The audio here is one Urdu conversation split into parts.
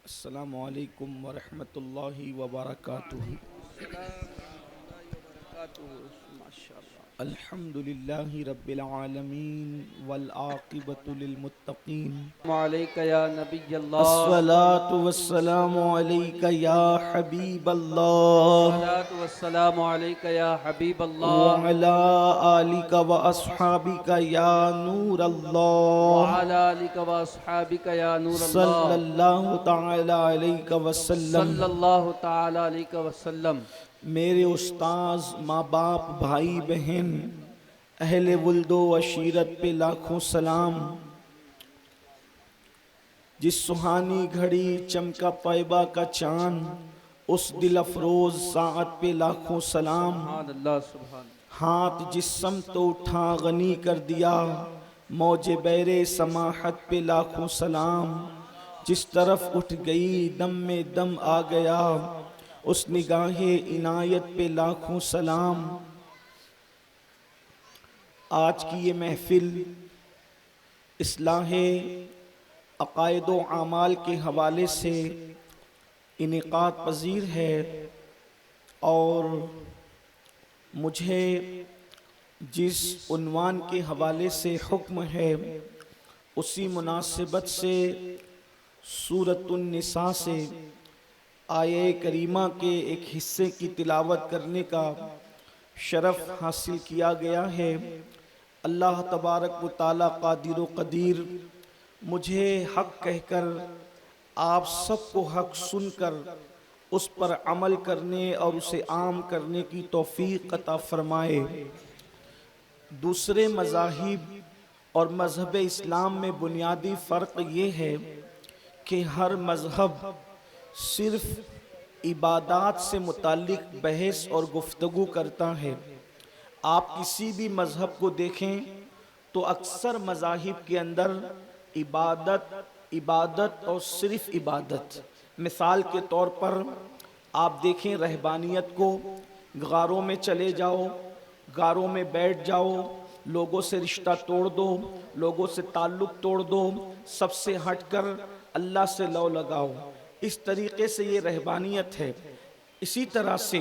السلام علیکم ورحمۃ اللہ وبرکاتہ۔ الحمد للہ رب العالمین والعاقبۃ للمتقین، علیک یا نبی اللہ، الصلاة والسلام علیک یا حبیب اللہ الصلاۃ والسلام علیک یا حبیب اللہ، وعلی آلک واصحابک یا نور اللہ، وعلی آلک واصحابک یا نور صلی اللہ، اللہ تعالی علیہ وسلم۔ صلی اللہ تعالی علیہ وسلم۔ میرے استاذ، ماں باپ، بھائی بہن، اہل ولد و عشیرت پہ لاکھوں سلام۔ جس سہانی گھڑی چمکا طیبہ کا چاند، اس دل افروز ساعت پہ لاکھوں سلام۔ سبحان اللہ، سبحان ہاتھ جس سمت اٹھا غنی کر دیا، موج بیر سماحت پہ لاکھوں سلام۔ جس طرف اٹھ گئی دم میں دم آ گیا، اس نگاہ عنایت پہ لاکھوں سلام۔ آج کی یہ محفل اصلاح عقائد و اعمال کے حوالے سے انعقاد پذیر ہے، اور مجھے جس عنوان کے حوالے سے حکم ہے اسی مناسبت سے سورۃ النساء سے آیہ کریمہ کے ایک حصے کی تلاوت کرنے کا شرف حاصل کیا گیا ہے۔ اللہ تبارک و تعالی قادر و قدیر مجھے حق کہہ کر آپ سب کو حق سن کر اس پر عمل کرنے اور اسے عام کرنے کی توفیق عطا فرمائے۔ دوسرے مذاہب اور مذہب اسلام میں بنیادی فرق یہ ہے کہ ہر مذہب صرف عبادات سے متعلق بحث اور گفتگو کرتا ہے۔ آپ کسی بھی مذہب کو دیکھیں تو اکثر مذاہب کے اندر عبادت اور صرف عبادت۔ مثال کے طور پر آپ دیکھیں رہبانیت کو، غاروں میں چلے جاؤ، غاروں میں بیٹھ جاؤ، لوگوں سے رشتہ توڑ دو، لوگوں سے تعلق توڑ دو، سب سے ہٹ کر اللہ سے لو لگاؤ۔ اس طریقے سے یہ رہبانیت ہے۔ اسی طرح سے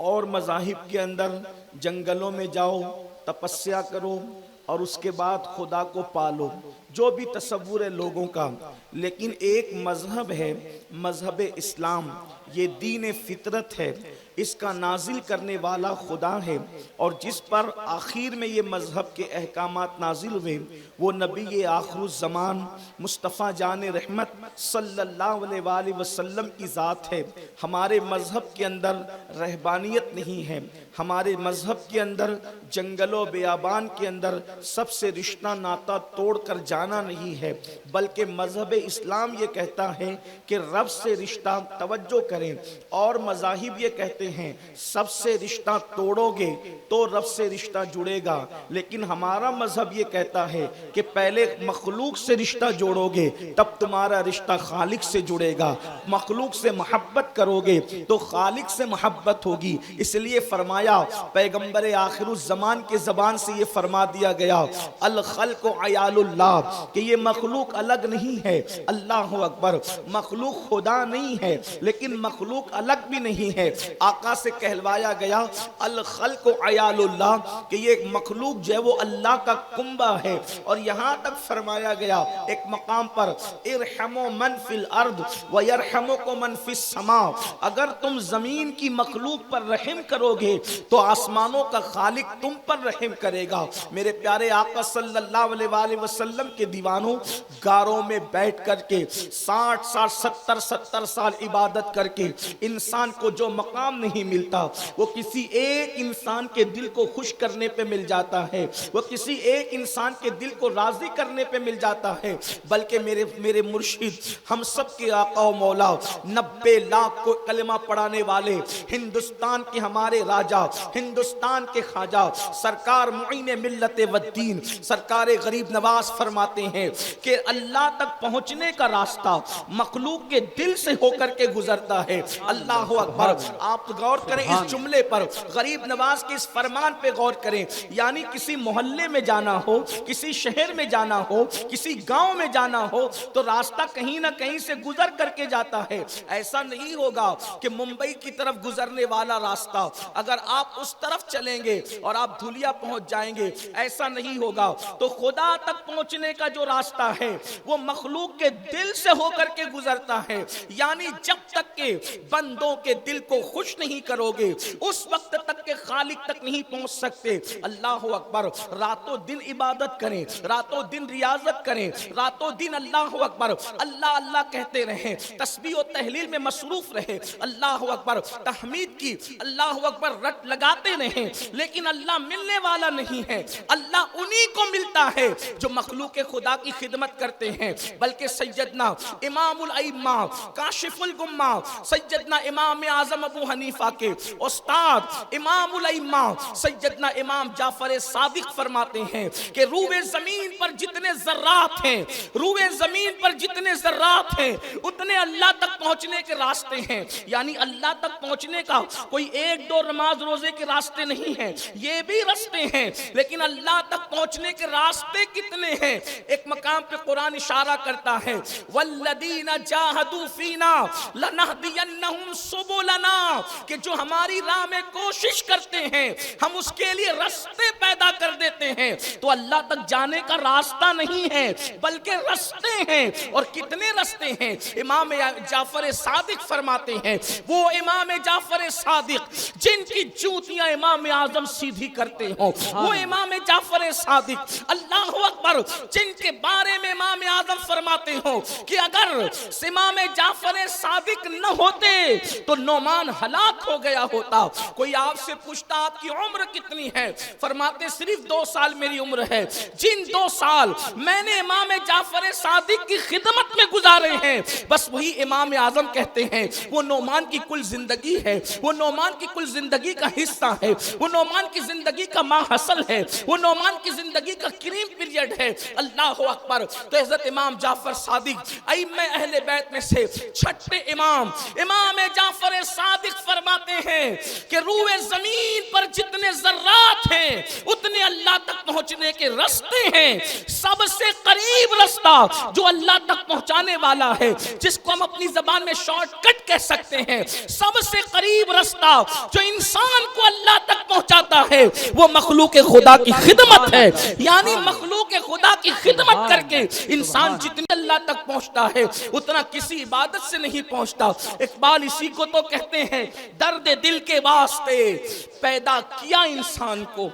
اور مذاہب کے اندر جنگلوں میں جاؤ، تپسیا کرو اور اس کے بعد خدا کو پالو، جو بھی تصور ہے لوگوں کا۔ لیکن ایک مذہب ہے، مذہب اسلام، یہ دین فطرت ہے، اس کا نازل کرنے والا خدا ہے، اور جس پر آخر میں یہ مذہب کے احکامات نازل ہوئے وہ نبی آخر الزمان مصطفیٰ جان رحمت صلی اللہ علیہ وآلہ وسلم کی ذات ہے۔ ہمارے مذہب کے اندر رہبانیت نہیں ہے، ہمارے مذہب کے اندر جنگل و بیابان کے اندر سب سے رشتہ ناتا توڑ کر جانا نہیں ہے، بلکہ مذہب اسلام یہ کہتا ہے کہ رب سے رشتہ توجہ کریں، اور مذاہب یہ کہتے ہیں سب سے رشتہ توڑو گے تو رب سے رشتہ جڑے گا، لیکن ہمارا مذہب یہ کہتا ہے کہ پہلے مخلوق سے رشتہ جوڑو گے تب تمہارا رشتہ خالق سے جڑے گا، مخلوق سے محبت کرو گے تو خالق سے محبت ہوگی۔ اس لیے فرمایا پیغمبر آخر الزمان کے زبان سے یہ فرما دیا گیا الخلق عیال اللہ، کہ یہ مخلوق الگ نہیں ہے۔ اللہ اکبر، مخلوق خدا نہیں ہے لیکن مخلوق الگ بھی نہیں ہے۔ آقا سے کہلوایا گیا الخلق عیال اللہ، کہ یہ مخلوق جو ہے وہ اللہ کا کنبہ ہے، اور یہاں تک فرمایا گیا ایک مقام پر ارحموا من فی الارض ویرحمکم من فی السماء، اگر تم زمین کی مخلوق پر رحم کرو گے تو آسمانوں کا خالق تم پر رحم کرے گا۔ میرے پیارے آقا صلی اللہ علیہ وآلہ وسلم کے دیوانوں، غاروں میں بیٹھ کر کے 60 سال 70 سال عبادت کر کے انسان کو جو مقام نہیں ملتا وہ کسی ایک انسان کے دل کو خوش کرنے پہ مل جاتا ہے، وہ کسی ایک انسان کے دل کو راضی کرنے پہ مل جاتا ہے۔ بلکہ میرے مرشد، ہم سب کے آقا و مولا، 90 لاکھ کو کلمہ پڑھانے والے، ہندوستان کے ہمارے راجہ، ہندوستان کے خواجہ سرکار معین ملت والدین سرکار غریب نواز فرماتے ہیں کہ اللہ تک پہنچنے کا راستہ مخلوق کے دل سے ہو کر کے گزرتا ہے۔ اللہ اکبر، آپ آپ غور کریں اس جملے پر، غریب نواز کے اس فرمان پہ غور کریں، یعنی کسی محلے میں جانا ہو، کسی شہر میں جانا ہو، کسی گاؤں میں جانا ہو تو راستہ کہیں نہ کہیں سے گزر کر کے جاتا ہے۔ ایسا نہیں ہوگا کہ ممبئی کی طرف گزرنے والا راستہ اگر آپ اس طرف چلیں گے اور آپ دھولیا پہنچ جائیں گے، ایسا نہیں ہوگا۔ تو خدا تک پہنچنے کا جو راستہ ہے وہ مخلوق کے دل سے ہو کر کے گزرتا ہے، یعنی جب تک کہ بندوں کے دل کو خوش نہیں کرو گے اس وقت تک کہ خالق تک نہیں پہنچ سکتے۔ اللہ اکبر، راتوں دن عبادت کریں، راتوں دن ریاضت کریں، راتوں دن اللہ اکبر اللہ اللہ کہتے رہیں، تسبیح و تحلیل میں مصروف رہے، اللہ اکبر تحمید کی اللہ اکبر رٹ لگاتے رہیں، لیکن اللہ ملنے والا نہیں ہے۔ اللہ انہی کو ملتا ہے جو مخلوق خدا کی خدمت کرتے ہیں۔ بلکہ سیدنا امام الائمہ کاشف الغمہ سیدنا امام اعظم ابو حنیفہ کے استاد امام الائمہ سیدنا امام جعفر صادق فرماتے ہیں کہ روئے زمین پر جتنے ذرات ہیں، روئے زمین پر جتنے ذرات ہیں اتنے اللہ تک پہنچنے کے راستے ہیں۔ یعنی اللہ تک پہنچنے کا کوئی ایک دو نماز روزے کے راستے نہیں ہیں، یہ بھی راستے ہیں، لیکن اللہ تک پہنچنے کے راستے کتنے ہیں؟ ایک مقام پہ قرآن اشارہ کرتا ہے والذین جاہدوا فینا لنہدینہم سبلنا، کہ جو ہماری راہ میں کوشش کرتے ہیں ہم اس کے لیے راستے پیدا کر دیتے ہیں۔ تو اللہ تک جانے کا راستہ نہیں ہے بلکہ راستے ہیں، اور کتنے راستے ہیں؟ امام جعفر صادق فرماتے ہیں، وہ امام جعفر صادق جن کی جوتیاں امام اعظم سیدھی کرتے ہوں، وہ امام جعفر صادق اللہ اکبر جن کے بارے میں امام اعظم فرماتے ہوں کہ اگر امام جعفر صادق نہ ہوتے تو نعمان ہلاک ہو گیا ہوتا۔ کوئی آپ سے پوچھتا آپ کی عمر کتنی ہے؟ فرماتے صرف 2 سال میری عمر ہے۔ جن 2 سال میں نے امام جعفر صادق کی خدمت میں گزارے ہیں بس وہی امام اعظم کہتے ہیں وہ نعمان کی کل زندگی ہے، وہ نعمان کی کل زندگی کا حصہ ہے، وہ نعمان کی زندگی کا ماحصل ہے، وہ نعمان کی زندگی کا کریم پیریڈ ہے۔ اللہ اکبر۔ تو حضرت امام جعفر صادق ائمہ اہل بیت میں سے چھٹے امام جعفر صادق فرماتے ہیں کہ روئے زمین پر جتنے ذرات ہیں اتنے اللہ تک پہنچنے کے راستے ہیں۔ سب سے قریب راستہ جو اللہ تک پہنچانے والا ہے، جس کو ہم اپنی زبان میں شارٹ کٹ کہہ سکتے ہیں، سب سے قریب راستہ جو انسان کو اللہ تک پہنچاتا ہے وہ مخلوق خدا کی خدمت ہے۔ یعنی مخلوق خدا کی خدمت کر کے انسان جتنے اللہ تک پہنچتا ہے اتنا کسی عبادت سے نہیں پہنچتا۔ اقبال اسی کو تو کہتے ہیں درد دل کے واسطے پیدا کیا انسان کو،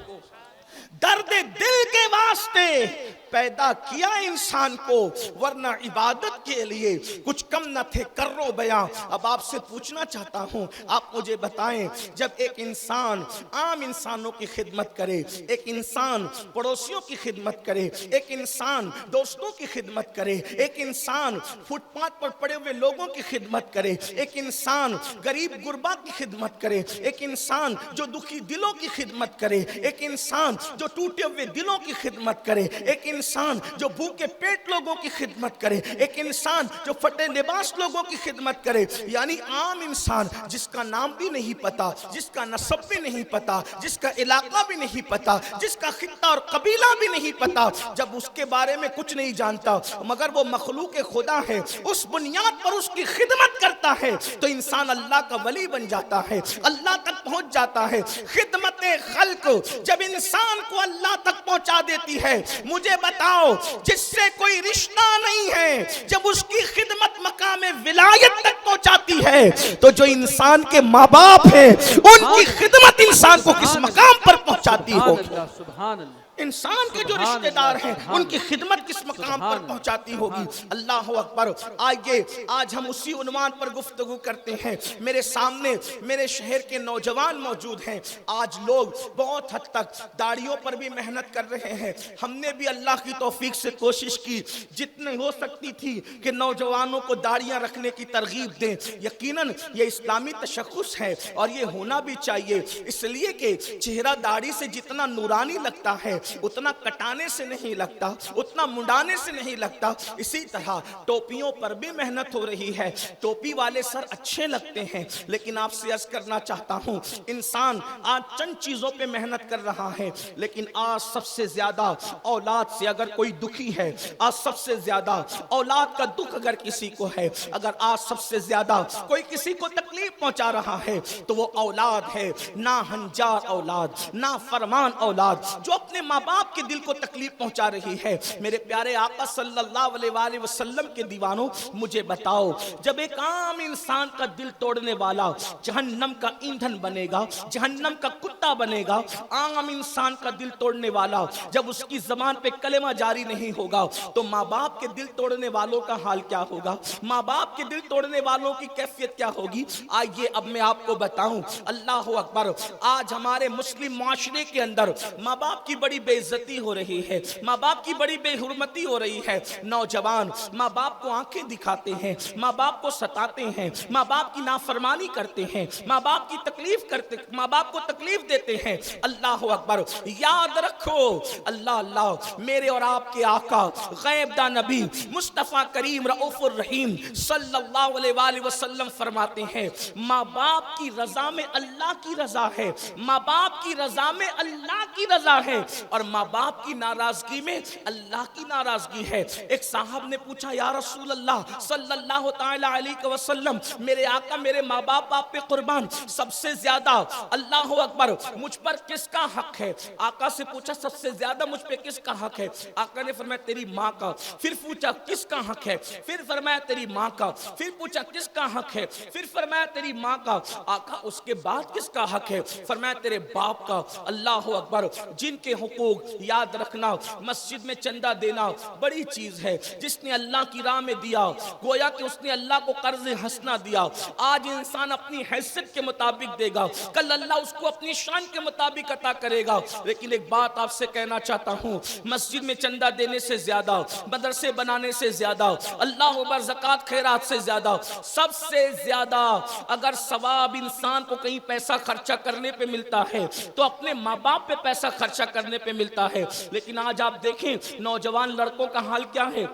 درد دل کے واسطے پیدا کیا انسان کو، ورنہ عبادت کے لیے کچھ کم نہ تھے کرو بیاں۔ اب آپ سے پوچھنا چاہتا ہوں، آپ مجھے بتائیں، جب ایک انسان عام انسانوں کی خدمت کرے، ایک انسان پڑوسیوں کی خدمت کرے، ایک انسان دوستوں کی خدمت کرے، ایک انسان فٹ پاتھ پر پڑے ہوئے لوگوں کی خدمت کرے، ایک انسان غریب غربا کی خدمت کرے، ایک انسان جو دکھی دلوں کی خدمت کرے، ایک انسان جو ٹوٹے ہوئے دلوں کی خدمت کرے، ایک انسان جو بھوکے پیٹ لوگوں کی خدمت کرے، ایک انسان جو پھٹے لباس لوگوں کی خدمت کرے، یعنی عام انسان جس کا نام بھی نہیں پتا، جس کا نسب بھی نہیں پتا، جس کا علاقہ بھی نہیں پتا، جس کا خطہ اور قبیلہ بھی نہیں پتا، جب اس کے بارے میں کچھ نہیں جانتا مگر وہ مخلوق خدا ہے، اس بنیاد پر اس کی خدمت کرتا ہے تو انسان اللہ کا ولی بن جاتا ہے، اللہ تک پہنچ جاتا ہے۔ خدمت خلق جب انسان کو اللہ تک پہنچا دیتی ہے، مجھے بتاؤ جس سے کوئی رشتہ نہیں ہے جب اس کی خدمت مقام ولایت تک پہنچاتی ہے تو جو انسان کے ماں باپ ہیں ان کی خدمت انسان کو کس مقام پر پہنچاتی ہوگی؟ سبحان اللہ۔ انسان کے جو رشتہ دار ہیں ان کی خدمت کس مقام پر پہنچاتی ہوگی؟ اللہ اکبر۔ آئیے آج ہم اسی عنوان پر گفتگو کرتے ہیں۔ میرے سامنے میرے شہر کے نوجوان موجود ہیں۔ آج لوگ بہت حد تک داڑھیوں پر بھی محنت کر رہے ہیں۔ ہم نے بھی اللہ کی توفیق سے کوشش کی جتنے ہو سکتی تھی کہ نوجوانوں کو داڑھیاں رکھنے کی ترغیب دیں۔ یقیناً یہ اسلامی تشخص ہے اور یہ ہونا بھی چاہیے، اس لیے کہ چہرہ داڑھی سے جتنا نورانی لگتا ہے اتنا کٹانے سے نہیں لگتا، اتنا منڈانے سے نہیں لگتا۔ اسی طرح ٹوپیوں پر بھی محنت ہو رہی ہے، ٹوپی والے سر اچھے لگتے ہیں، لیکن آپ سے عرض کرنا چاہتا ہوں انسان آج چند چیزوں پہ محنت کر رہا ہے، لیکن آج سب سے زیادہ اولاد سے اگر کوئی دکھی ہے، آج سب سے زیادہ اولاد کا دکھ اگر کسی کو ہے، اگر آج سب سے زیادہ کوئی کسی کو تکلیف پہنچا رہا ہے تو وہ اولاد ہے، نا ہنجار اولاد، نا فرمان اولاد جو اپنے ماں باپ کے دل کو تکلیف پہنچا رہی ہے۔ میرے پیارے آقا صلی اللہ علیہ وآلہ وسلم کے دیوانوں، مجھے بتاؤ جب ایک عام انسان کا دل توڑنے والا جہنم کا ایندھن بنے گا، جہنم کا کتا بنے گا، عام انسان کا دل توڑنے والا جب اس کی زبان پہ کلمہ جاری نہیں ہوگا تو ماں باپ کے دل توڑنے والوں کا حال کیا ہوگا؟ ماں باپ کے دل توڑنے والوں کی کیفیت کیا ہوگی؟ آئیے اب میں آپ کو بتاؤں۔ اللہ اکبر، آج ہمارے مسلم معاشرے کے اندر ماں باپ کی بڑی بے عزتی ہو رہی ہے، ماں باپ کی بڑی بے حرمتی ہو رہی ہے۔ نوجوان ماں باپ کو آنکھیں دکھاتے ہیں، ماں باپ کو ستاتے ہیں، ماں باپ کی نافرمانی کرتے ہیں، ماں باپ کی تکلیف کرتے، ماں باپ کو تکلیف دیتے ہیں۔ اللہ اکبر، یاد رکھو اللہ اللہ میرے اور آپ کے آقا غیب دا نبی مصطفیٰ کریم رؤوف الرحیم صلی اللہ علیہ وآلہ وسلم فرماتے ہیں ماں باپ کی رضا میں اللہ کی رضا ہے، ماں باپ کی رضا میں اللہ کی رضا ہے، اور ماں باپ کی ناراضگی میں اللہ کی ناراضگی ہے۔ ایک صاحب نے پوچھا یا رسول اللہ صلی اللہ تعالی علیہ وسلم، میرے آقا میرے ماں باپ آپ پہ قربان، سب سے زیادہ اللہ اکبر مجھ پر کس کا حق ہے؟ آقا سے پوچھا سب سے زیادہ مجھ پہ کس کا حق ہے؟ آقا نے فرمایا تیری ماں کا۔ پھر پوچھا کس کا حق ہے؟ پھر فرمایا تیری ماں کا۔ پھر پوچھا کس کا حق ہے؟ پھر فرمایا تیری ماں کا۔ آقا اس کے بعد کس کا حق ہے؟ فرمایا تیرے باپ کا۔ اللہ اکبر، جن کے حقوق یاد رکھنا، مسجد میں چندہ دینا بڑی چیز ہے، جس نے اللہ کی راہ میں دیا گویا کہ اس نے اللہ کو قرض حسنہ دیا۔ آج انسان اپنی حیثیت کے مطابق دے گا، کل اللہ اس کو اپنی شان کے مطابق عطا کرے گا۔ لیکن ایک بات آپ سے کہنا چاہتا ہوں، مسجد میں چندہ دینے سے زیادہ، مدرسے بنانے سے زیادہ، اللہ اکبر زکوٰۃ خیرات سے زیادہ، سب سے زیادہ اگر ثواب انسان کو کہیں پیسہ خرچہ کرنے پہ ملتا ہے تو اپنے ماں باپ پہ پیسہ خرچہ کرنے پہ ملتا ہے۔ لیکن آج آپ دیکھیں نوجوان لڑکوں کا حال کیا ہے؟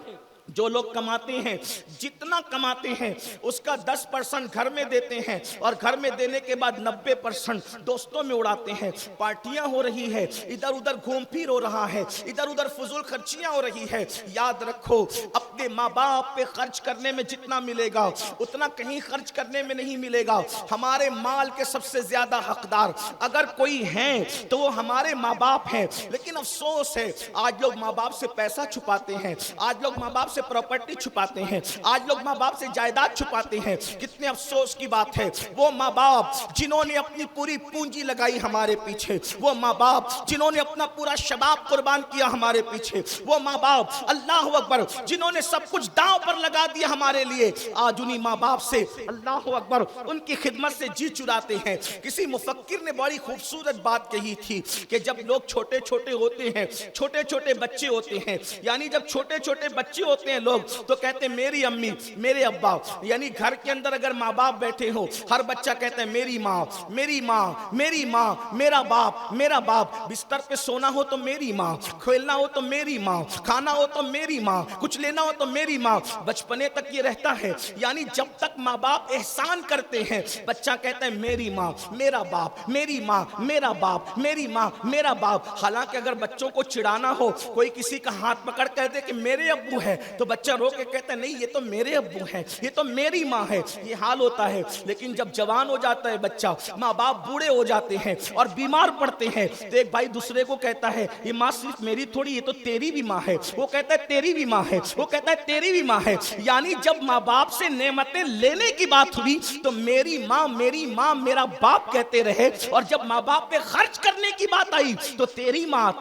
جو لوگ کماتے ہیں، جتنا کماتے ہیں اس کا 10% گھر میں دیتے ہیں، اور گھر میں دینے کے بعد 90% دوستوں میں اڑاتے ہیں۔ پارٹیاں ہو رہی ہے، ادھر ادھر گھوم پھر ہو رہا ہے، ادھر ادھر فضول خرچیاں ہو رہی ہے۔ یاد رکھو اپنے ماں باپ پہ خرچ کرنے میں جتنا ملے گا اتنا کہیں خرچ کرنے میں نہیں ملے گا۔ ہمارے مال کے سب سے زیادہ حقدار اگر کوئی ہیں تو وہ ہمارے ماں باپ ہیں، لیکن افسوس ہے آج لوگ ماں باپ سے پیسہ چھپاتے ہیں، آج لوگ ماں باپ سے پراپرٹی چھپاتے ہیں، آج لوگ ماں باپ سے جائیداد چھپاتے ہیں۔ کتنے افسوس کی بات ہے، وہ ماں باپ جنہوں نے اپنی پوری پونجی لگائی ہمارے پیچھے، وہ ماں باپ جنہوں نے اپنا پورا شباب قربان کیا ہمارے پیچھے، وہ ماں باپ اللہ اکبر جنہوں نے سب کچھ داؤ پر لگا دیا ہمارے لیے، آج انہی ماں باپ سے اللہ اکبر ان کی خدمت سے جی چراتے ہیں۔ کسی مفکر نے بڑی خوبصورت بات کہی تھی کہ جب لوگ چھوٹے چھوٹے ہوتے ہیں، چھوٹے چھوٹے بچے ہوتے ہیں، یعنی جب چھوٹے چھوٹے بچے ہوتے ہیں لوگ تو کہتے ہیں میری امی میرے ابا، یعنی گھر کے اندر اگر ماں باپ بیٹھے ہو ہر بچہ کہتا ہے میری ماں میری ماں میری ماں، میرا باپ میرا باپ، بستر پہ سونا ہو تو میری ماں، کھیلنا ہو تو میری ماں، کھانا ہو تو میری ماں، کچھ لینا ہو تو میری ماں، بچپنے تک یہ رہتا ہے۔ یعنی جب تک ماں باپ احسان کرتے ہیں بچہ کہتا ہے میری ماں میرا باپ، میری ماں میرا باپ، میری ماں میرا باپ۔ حالانکہ اگر بچوں کو چڑانا ہو، کوئی کسی کا ہاتھ پکڑ کہتے کہ میرے ابو ہے تو بچہ رو کے کہتا ہے نہیں یہ تو میرے ابو ہیں، یہ تو میری ماں ہے، یہ حال ہوتا ہے۔ لیکن جب جوان ہو جاتا ہے بچہ، ماں باپ بوڑھے ہو جاتے ہیں اور بیمار پڑتے ہیں تو ایک بھائی دوسرے کو کہتا ہے یہ ماں صرف میری تھوڑی، یہ تو تیری بھی ماں ہے، وہ کہتا ہے تیری بھی ماں ہے، وہ کہتا ہے تیری بھی ماں ہے۔ یعنی جب ماں باپ سے نعمتیں لینے کی بات ہوئی تو میری ماں میرا باپ کہتے رہے، اور جب ماں باپ پہ خرچ کرنے کی بات آئی تو تیری ماں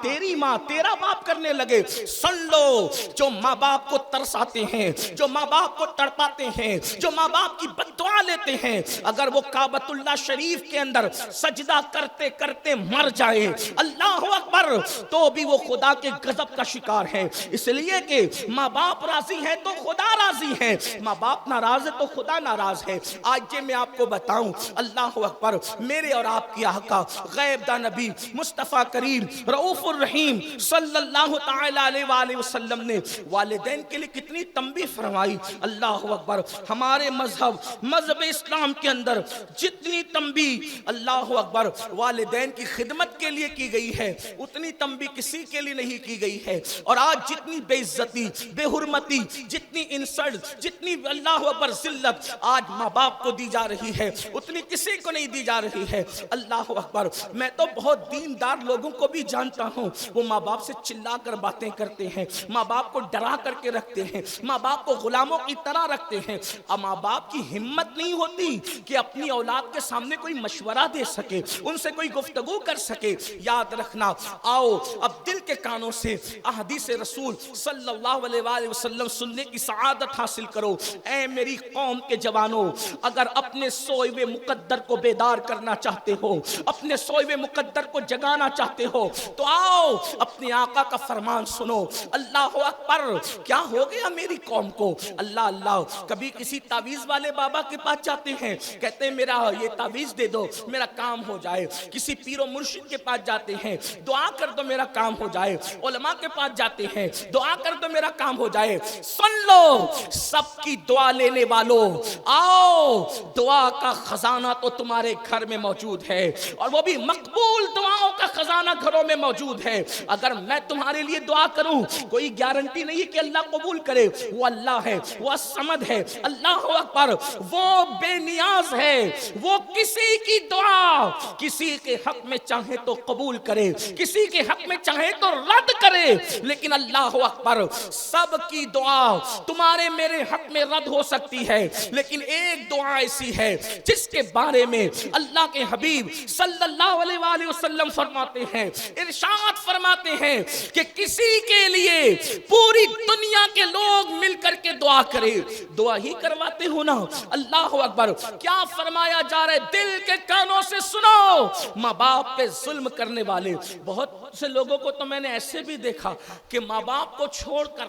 تیرا باپ کرنے لگے۔ سن لو جو ماں باپ کو ترس آتے ہیں، جو ماں باپ کو تڑپاتے ہیں، جو ماں باپ کی بد دعا لیتے ہیں، اگر وہ کعبۃ اللہ شریف کے اندر سجدہ کرتے کرتے مر جائے، اللہ اکبر، تو بھی وہ خدا کے غضب کا شکار ہے۔ اس لیے کہ ماں باپ راضی ہے تو خدا راضی ہے، ماں باپ ناراض ہے تو خدا ناراض ہے۔ آج یہ میں آپ کو بتاؤں، اللہ اکبر، میرے اور آپ کی آقا غیب دا نبی مصطفیٰ کریم رؤوف الرحیم صلی اللہ تعالی علیہ وآلہ وسلم نے والدین کے لیے کتنی تنبیہ فرمائی۔ اللہ اکبر، ہمارے مذہب اسلام کے اندر جتنی تنبیہ اللہ اکبر والدین کی خدمت کے لیے کی گئی ہے، اتنی تنبیہ کسی کے لیے نہیں کی گئی ہے۔ اور آج جتنی بے عزتی، بے حرمتی، جتنی انسلٹ، جتنی اللہ اکبر ذلت آج ماں باپ کو دی جا رہی ہے، اتنی کسی کو نہیں دی جا رہی ہے۔ اللہ اکبر، میں تو بہت دیندار لوگوں کو بھی جانتا ہوں، وہ ماں باپ سے چلا کر باتیں کرتے ہیں، ماں باپ کو ڈرا کر کے رکھتے ہیں، ماں باپ کو غلاموں کی طرح رکھتے ہیں۔ اب ماں باپ کی ہمت نہیں ہوتی کہ اپنی اولاد کے سامنے کوئی مشورہ دے سکے، ان سے کوئی گفتگو کر سکے۔ یاد رکھنا، آؤ اب دل کے کانوں سے احادیث رسول صلی اللہ علیہ وآلہ وسلم سننے کی سعادت حاصل کرو۔ اے میری قوم کے جوانوں، اگر اپنے سوئے ہوئے مقدر کو بیدار کرنا چاہتے ہو، اپنے سوئے ہوئے مقدر کو جگانا چاہتے ہو، تو آؤ اپنے آقا کا فرمان سنو۔ اللہ اکبر، کیا ہو گیا میری قوم کو؟ اللہ، کبھی کسی تعویذ والے بابا کے پاس جاتے ہیں، کہتے ہیں میرا یہ تعویذ دے دو، میرا کام ہو جائے۔ کسی پیر و مرشد کے پاس جاتے ہیں، دعا کر دو میرا کام ہو جائے۔ علماء کے پاس جاتے ہیں، دعا کر دو میرا کام ہو جائے۔ سن لو سب کی دعا لینے والوں، آؤ دعا کا خزانہ تو تمہارے گھر میں موجود ہے، اور وہ بھی مقبول دعاؤں کا خزانہ گھروں میں موجود ہے۔ اگر میں تمہارے لیے دعا کروں، کوئی گارنٹی نہیں ہے کہ اللہ قبول کرے۔ وہ اللہ ہے، وہ الصمد ہے، اللہ اکبر، وہ بے نیاز ہے، وہ کسی کی دعا کسی کے حق میں چاہے تو قبول کرے، کسی کے حق میں چاہے تو رد کرے، لیکن اللہ اکبر، سب کی دعا تمہارے میرے حق میں رد ہو سکتی ہے، لیکن ایک دعا ایسی ہے جس کے بارے میں اللہ کے حبیب صلی اللہ علیہ وآلہ وسلم فرماتے ہیں، ارشاد فرماتے ہیں کہ کسی کے لیے پوری دنیا کے لوگ مل کر کے دعا کرے، دعا ہی کرواتے ہو نا۔ اللہ اکبر، کیا فرمایا جا رہا ہے؟ دل کے کانوں سے سنو۔ ماں باپ پہ ظلم کرنے والے بہت سے لوگوں کو تو میں نے ایسے بھی دیکھا کہ ماں باپ کو چھوڑ کر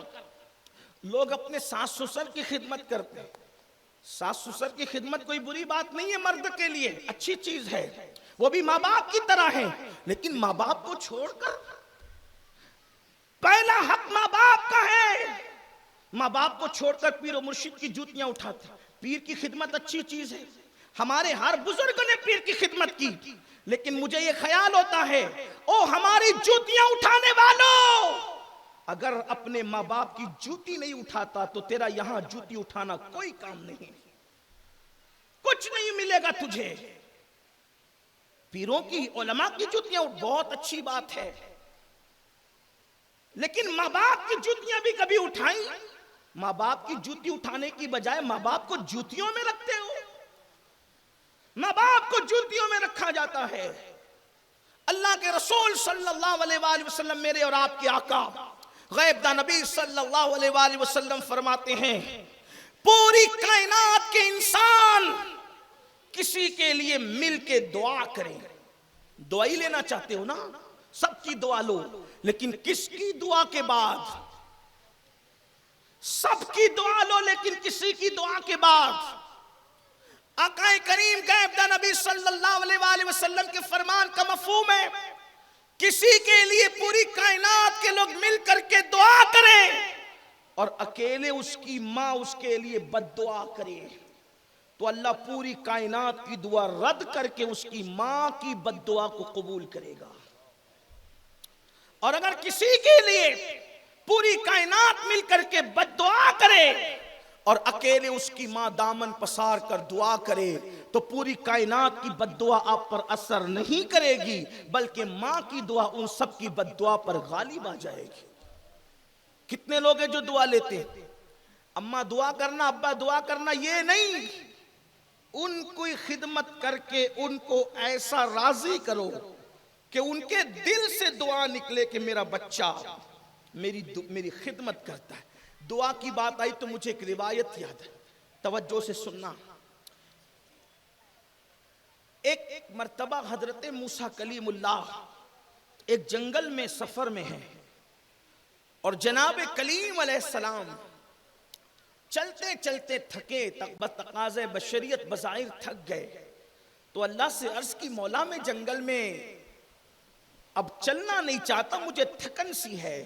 لوگ اپنے ساس سسر کی خدمت کرتے ہیں۔ ساس سسر کی خدمت کوئی بری بات نہیں ہے، مرد کے لیے اچھی چیز ہے، وہ بھی ماں باپ کی طرح ہیں، لیکن ماں باپ کو چھوڑ کر پہلا حق ماں باپ کا ہے۔ ماں باپ کو چھوڑ کر پیر و مرشد کی جوتیاں اٹھاتے ہیں۔ پیر کی خدمت اچھی چیز ہے، ہمارے ہر بزرگ نے پیر کی خدمت کی، لیکن مجھے یہ خیال ہوتا ہے، او ہماری جوتیاں اٹھانے والوں، اگر اپنے ماں باپ کی جوتی نہیں اٹھاتا تو تیرا یہاں جوتی اٹھانا کوئی کام نہیں، کچھ نہیں ملے گا تجھے۔ پیروں کی، علماء کی جوتیاں بہت اچھی بات ہے، لیکن ماں باپ کی جوتیاں بھی کبھی اٹھائیں؟ ماں باپ کی جوتی اٹھانے کی بجائے ماں باپ کو جوتیوں میں رکھتے ہو۔ ماں باپ کو جوتیوں میں رکھا جاتا ہے۔ اللہ کے رسول صلی اللہ علیہ وآلہ وسلم، میرے اور آپ کے آقا غیب دا نبی صلی اللہ علیہ وآلہ وسلم فرماتے ہیں، پوری کائنات کے انسان کسی کے لیے مل کے دعا کریں۔ دعا ہی لینا چاہتے ہو نا، سب کی دعا لو، لیکن کس کی دعا کے بعد؟ سب کی دعا لو لیکن کسی کی دعا کے بعد۔ آقا کریم غیب دا نبی صلی اللہ علیہ وآلہ وسلم کے فرمان کا مفہوم ہے، کسی کے لیے پوری کائنات کے لوگ مل کر کے دعا کریں اور اکیلے اس کی ماں اس کے لیے بد دعا کرے، تو اللہ پوری کائنات کی دعا رد کر کے اس کی ماں کی بد دعا کو قبول کرے گا۔ اور اگر کسی کے لیے پوری کائنات مل کر کے بد دعا کرے اور اکیلے اس کی ماں دامن پسار کر دعا کرے، تو پوری کائنات کی بد دعا آپ پر اثر نہیں کرے گی، بلکہ ماں کی دعا ان سب کی بد دعا پر غالب آ جائے گی۔ کتنے لوگ ہیں جو دعا لیتے ہیں، اماں دعا کرنا، ابا دعا کرنا، یہ نہیں، ان کی خدمت کر کے ان کو ایسا راضی کرو کہ ان کے دل سے دعا نکلے کہ میرا بچہ میری خدمت کرتا ہے، دعا کی بات آئی تو مجھے ایک روایت یاد ہے، توجہ سے سننا۔ ایک مرتبہ حضرت موسیٰ کلیم اللہ ایک جنگل میں سفر میں ہیں، اور جناب کلیم علیہ السلام چلتے چلتے تھکے، بتقاضۂ بشریت بظاہر تھک گئے، تو اللہ سے عرض کی مولا میں جنگل میں اب چلنا نہیں چاہتا، مجھے تھکن سی ہے۔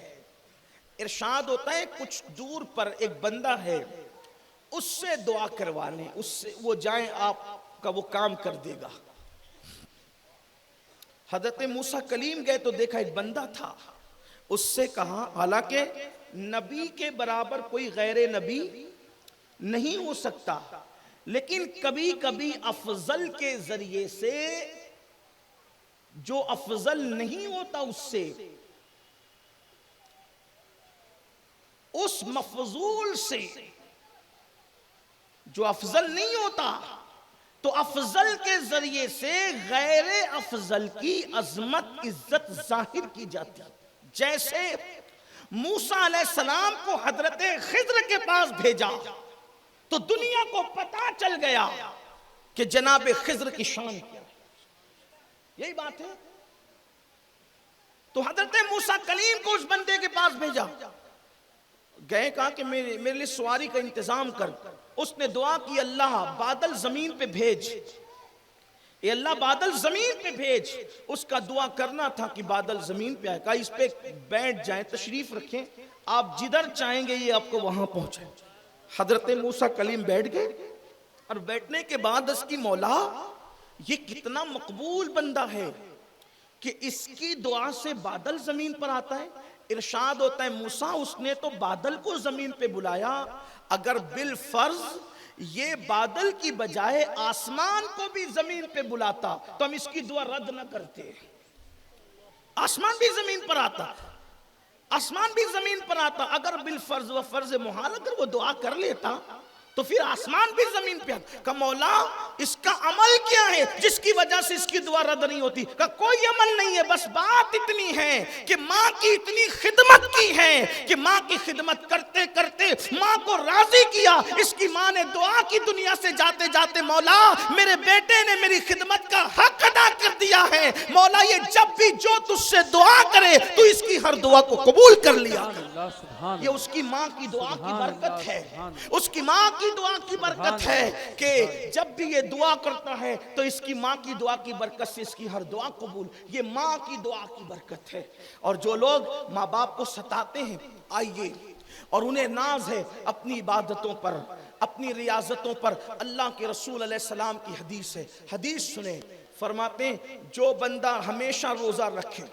ارشاد ہوتا ہے کچھ دور پر ایک بندہ ہے، اس سے دعا کروا لیں، اس سے وہ جائیں، آپ کا وہ کام کر دے گا۔ حضرت موسیٰ کلیم گئے تو دیکھا ایک بندہ تھا، اس سے کہا، حالانکہ نبی کے برابر کوئی غیر نبی نہیں ہو سکتا، لیکن کبھی کبھی افضل کے ذریعے سے جو افضل نہیں ہوتا، اس سے اس مفضول سے جو افضل نہیں ہوتا، تو افضل کے ذریعے سے غیر افضل کی عظمت عزت ظاہر کی جاتی ہے۔ جیسے موسیٰ علیہ السلام کو حضرت خضر کے پاس بھیجا تو دنیا کو پتا چل گیا کہ جناب خضر کی شان کیا ہے، یہی بات ہے۔ تو حضرت موسیٰ کلیم کو اس بندے کے پاس بھیجا، گئے، کہا کہ میرے لیے سواری کا انتظام کر۔ اس نے دعا کی، اللہ بادل زمین پہ بھیج، اے اللہ بادل زمین پہ بھیج۔ اس کا دعا کرنا تھا کہ بادل زمین پہ آئے، کہا اس پہ بیٹھ جائیں، تشریف رکھیں، آپ جدھر چاہیں گے یہ آپ کو وہاں پہنچائیں۔ حضرت موسیٰ کلیم بیٹھ گئے، اور بیٹھنے کے بعد اس کی مولا یہ کتنا مقبول بندہ ہے کہ اس کی دعا سے بادل زمین پر آتا ہے۔ ارشاد ہوتا ہے موسیٰ اس نے تو بادل کو زمین پہ بلایا، اگر بالفرض یہ بادل کی بجائے آسمان کو بھی زمین پہ بلاتا تو ہم اس کی دعا رد نہ کرتے۔ آسمان بھی زمین پر آتا، آسمان بھی زمین پر آتا، اگر بالفرض و فرض محال اگر وہ دعا کر لیتا تو پھر آسمان بھی زمین پہ آتا۔ کہ مولا اس کا عمل کیا ہے جس کی وجہ سے اس کی دعا رد نہیں ہوتی؟ کہ کوئی عمل نہیں ہے، بس بات اتنی ہے کہ ماں کی اتنی خدمت کی ہے کہ ماں کی خدمت کرتے کرتے ماں کو راضی کیا۔ اس کی ماں نے دعا کی دنیا سے جاتے جاتے، مولا میرے بیٹے نے میری خدمت کا حق ادا کر دیا ہے، مولا یہ جب بھی جو تجھ سے دعا کرے تو اس کی ہر دعا کو قبول کر لیا۔ یہ اس کی ماں کی دعا کی برکت ہے، اس کی ماں کی دعا کی برکت ہے کہ جب بھی یہ دعا کرتا ہے تو اس کی ماں کی دعا کی برکت سے اس کی ہر دعا قبول۔ یہ ماں کی دعا کی برکت ہے۔ اور جو لوگ ماں باپ کو ستاتے ہیں، آئیے، اور انہیں ناز ہے اپنی عبادتوں پر، اپنی ریاضتوں پر، اللہ کے رسول علیہ السلام کی حدیث ہے، حدیث سنیں، فرماتے ہیں جو بندہ ہمیشہ روزہ رکھے،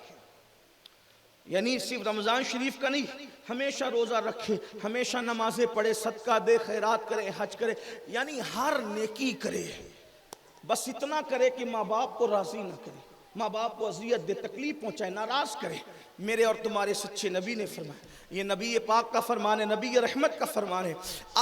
یعنی صرف رمضان شریف کا نہیں، ہمیشہ روزہ رکھے، ہمیشہ نمازیں پڑھے، صدقہ دے، خیرات کرے، حج کرے، یعنی ہر نیکی کرے، بس اتنا کرے کہ ماں باپ کو راضی نہ کرے، ماں باپ کو اذیت دے، تکلیف پہنچائے، ناراض کرے۔ میرے اور تمہارے سچے نبی نے فرمایا، یہ نبی پاک کا فرمان ہے، نبی رحمت کا فرمان ہے۔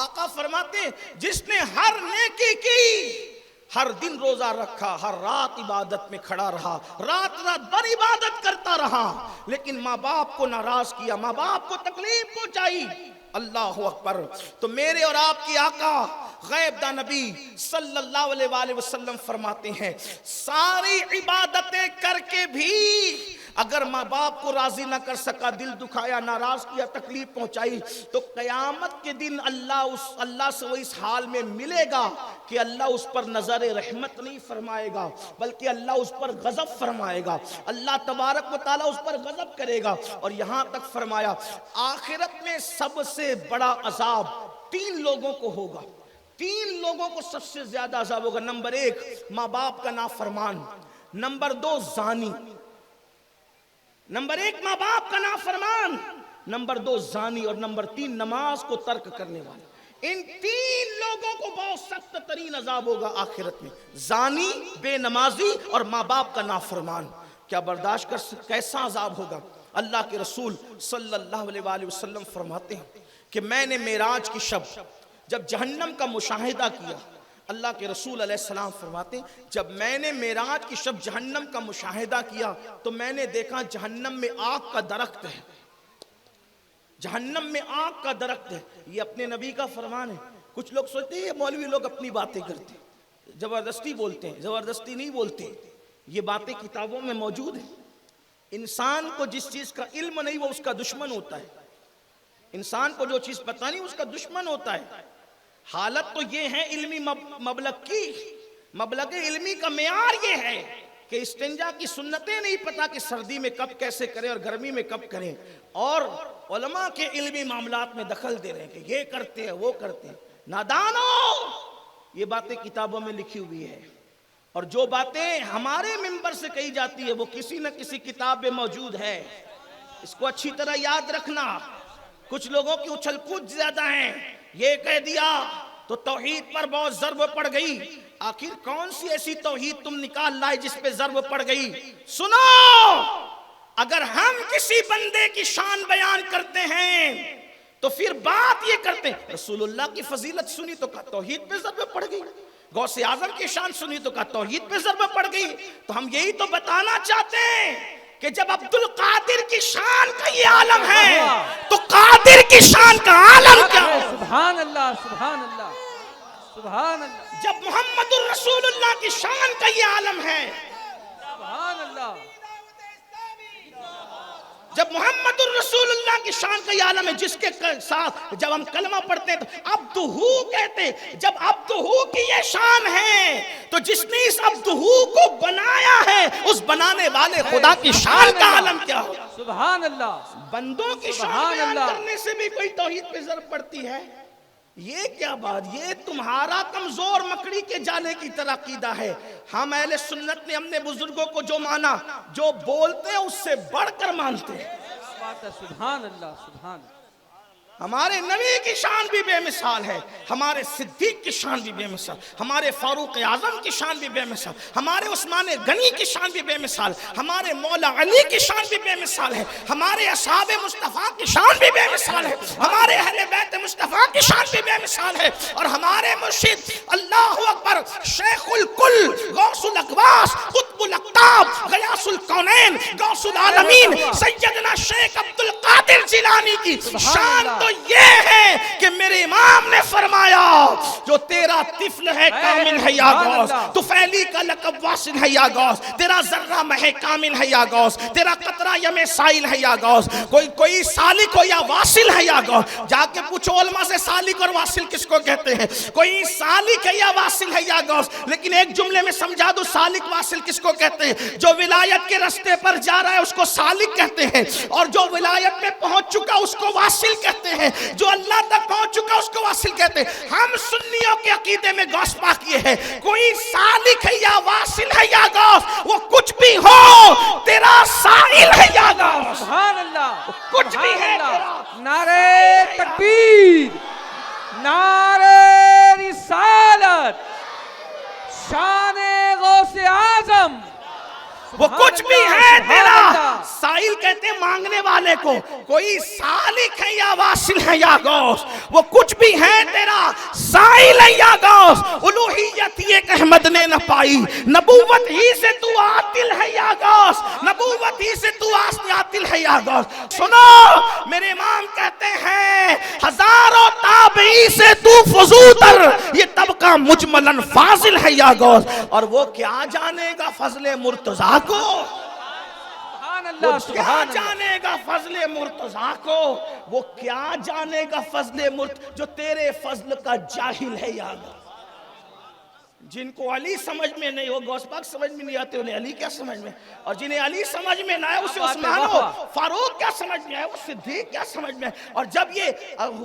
آقا فرماتے ہیں جس نے ہر نیکی کی، ہر دن روزہ رکھا، ہر رات عبادت میں کھڑا رہا، رات رات بھر عبادت کرتا رہا، لیکن ماں باپ کو ناراض کیا، ماں باپ کو تکلیف پہنچائی، اللہ اکبر، تو میرے اور آپ کی آقا غیب دا نبی صلی اللہ علیہ وآلہ وسلم فرماتے ہیں ساری عبادتیں کر کے بھی اگر ماں باپ کو راضی نہ کر سکا، دل دکھایا، ناراض کیا، تکلیف پہنچائی، تو قیامت کے دن اللہ سے وہ اس حال میں ملے گا کہ اللہ اس پر نظر رحمت نہیں فرمائے گا، بلکہ اللہ اس پر غضب فرمائے گا، اللہ تبارک و تعالیٰ اس پر غضب کرے گا۔ اور یہاں تک فرمایا آخرت میں سب سے بڑا عذاب 3 لوگوں کو ہوگا، 3 لوگوں کو سب سے زیادہ عذاب ہوگا۔ نمبر 1 ماں باپ کا نافرمان، نمبر 2 زانی، نمبر 1 ماں باپ کا نافرمان، نمبر 2 زانی، اور نمبر 3 نماز کو ترک کرنے والا۔ ان 3 لوگوں کو بہت سخت ترین عذاب ہوگا آخرت میں، زانی، بے نمازی اور ماں باپ کا نافرمان۔ کیا برداشت کر سکتے؟ کیسا عذاب ہوگا؟ اللہ کے رسول صلی اللہ علیہ وآلہ وسلم فرماتے ہیں کہ میں نے معراج کی شب جب جہنم کا مشاہدہ کیا، اللہ کے رسول علیہ السلام فرماتے ہیں جب میں نے معراج کی شب جہنم کا مشاہدہ کیا تو میں نے دیکھا جہنم میں آگ کا درخت ہے، جہنم میں آگ کا درخت ہے، یہ اپنے نبی کا فرمان ہے۔ کچھ لوگ سوچتے ہیں یہ مولوی لوگ اپنی باتیں کرتے ہیں، زبردستی بولتے ہیں، زبردستی نہیں بولتے، یہ باتیں کتابوں میں موجود ہیں۔ انسان کو جس چیز کا علم نہیں وہ اس کا دشمن ہوتا ہے، انسان کو جو چیز پتہ نہیں اس کا دشمن ہوتا ہے۔ حالت تو یہ ہے علمی مبلغ کی، مبلغ علمی کا معیار یہ ہے کہ استنجا کی سنتیں نہیں پتہ کہ سردی میں کب کیسے کریں اور گرمی میں کب کریں، اور علماء کے علمی معاملات میں دخل دے رہے ہیں کہ یہ کرتے ہیں وہ کرتے ہیں۔ نادانو، یہ باتیں کتابوں میں لکھی ہوئی ہے، اور جو باتیں ہمارے منبر سے کہی جاتی ہے وہ کسی نہ کسی کتاب میں موجود ہے۔ اس کو اچھی طرح یاد رکھنا۔ کچھ لوگوں کی اچھل کود زیادہ ہیں، یہ کہہ دیا تو توحید پر بہت ضرب پڑ گئی۔ آخر کون سی ایسی توحید تم نکال لائے جس پہ ضرب پڑ گئی؟ سنو، اگر ہم کسی بندے کی شان بیان کرتے ہیں تو پھر بات یہ کرتے ہیں رسول اللہ کی فضیلت سنی تو کہا توحید پہ ضرب پڑ گئی، غوث اعظم کی شان سنی تو کہا توحید پہ ضرب پڑ گئی۔ تو ہم یہی تو بتانا چاہتے ہیں کہ جب عبد القادر کی شان کا یہ عالم ہے تو قادر کی شان کا عالم کیا ہے؟ سبحان اللہ، سبحان اللہ، سبحان اللہ، جب محمد الرسول اللہ کی شان کا یہ عالم ہے، سبحان اللہ، جب محمد الرسول اللہ کی شان کا یہ عالم ہے، جس کے ساتھ جب ہم کلمہ پڑھتے ہیں تو عبدہو کہتے ہیں، جب عبدہو کی یہ شان ہے تو جس نے اس عبدہو کو بنایا ہے اس بنانے والے خدا کی شان کا عالم کیا ہو؟ سبحان اللہ، بندوں کی شان بیان کرنے سے بھی کوئی توحید پہ ضرب پڑتی ہے؟ یہ کیا بات، یہ تمہارا کمزور مکڑی کے جالے کی طرح عقیدہ ہے۔ ہم اہل سنت نے اپنے بزرگوں کو جو مانا، جو بولتے ہیں اس سے بڑھ کر مانتے ہیں۔ سبحان اللہ، سبحان اللہ، ہمارے نبی کی شان بھی بے مثال ہے، ہمارے صدیق کی شان بھی بے مثال، ہمارے فاروق اعظم کی شان بھی بے مثال، ہمارے عثمان غنی کی شان بھی بے مثال، ہمارے مولا علی کی شان بھی بے مثال ہے، ہمارے اصحاب مصطفیٰ کی شان بھی بے مثال ہے، ہمارے اہل بیت مصطفیٰ کی شان بھی بے مثال ہے، اور ہمارے مرشد اللہ اکبر شیخ الکل غوث الاقواس قطب الاقطاب غیاث الکونین غوث العالمین سیدنا شیخ عبد القادر جیلانی کی شان تو یہ ہے کہ میرے امام نے فرمایا جو تیرا طفل ہے کامل ہے یا غوث، تو فیلی کا لقب واصل ہے یا غوث، تیرا ذرہ مہ کامل ہے یا غوث، تیرا قطرہ یم سائل ہے یا غوث، کوئی سالک ہو یا واصل ہے یا غوث۔ جا کے پوچھو علماء سے سالک اور واصل کس کو کہتے ہیں؟ کوئی سالک ہے یا واصل ہے یا غوث، لیکن ایک جملے میں سمجھا دو سالک واصل کس کو کہتے ہیں؟ جو ولایت کے رستے پر جا رہا ہے اس کو سالک کہتے ہیں، اور جو ولایت میں پہنچ چکا اس کو واصل کہتے ہیں، جو اللہ تک پہنچ چکا اس کو واصل کہتے ہیں۔ ہم سنیوں کے عقیدے میں غوث پاک یہ ہے، کوئی سالک ہے یا واصل ہے یا غوث، وہ کچھ بھی ہو تیرا سائل ہے یا غوث، سبحان اللہ، کچھ بھی ہے سبحان تیرا۔ اللہ، نعرہ تکبیر، نعرہ رسالت، شان غوث اعظم، وہ کچھ بھی ہے تیرا اللہ، سائل کہتے ہیں مانگنے والے کو، کوئی سالک ہے یا واصل ہے یا غوث، وہ کچھ بھی ہے تیرا سائل ہے یا غوث۔ الوہیت ایک احمد نے نہ پائی، نبوت ہی سے تو عاطل ہے یا غوث، نبوت ہی سے تو عاطل ہے یا غوث۔ سنو، میرے امام کہتے ہیں ہزاروں تابعی سے تو فضوتر، یہ طبقہ مجملاً فاضل ہے یا غوث، اور وہ کیا جانے گا فضل مرتضیٰ کو، وہ کیا جانے گا فضل مرتضیٰ کو، وہ کیا جانے گا فضل مرتضیٰ جو تیرے فضل کا جاہل ہے یا غوث۔ جن کو علی سمجھ میں نہیں ہو، غوث پاک سمجھ میں نہیں آتے، انہیں علی کیا سمجھ میں، اور جنہیں علی سمجھ میں نہ آئے اسے عثمان و فاروق کیا سمجھ میں آئے، وہ صدیق کیا سمجھ میں، اور جب یہ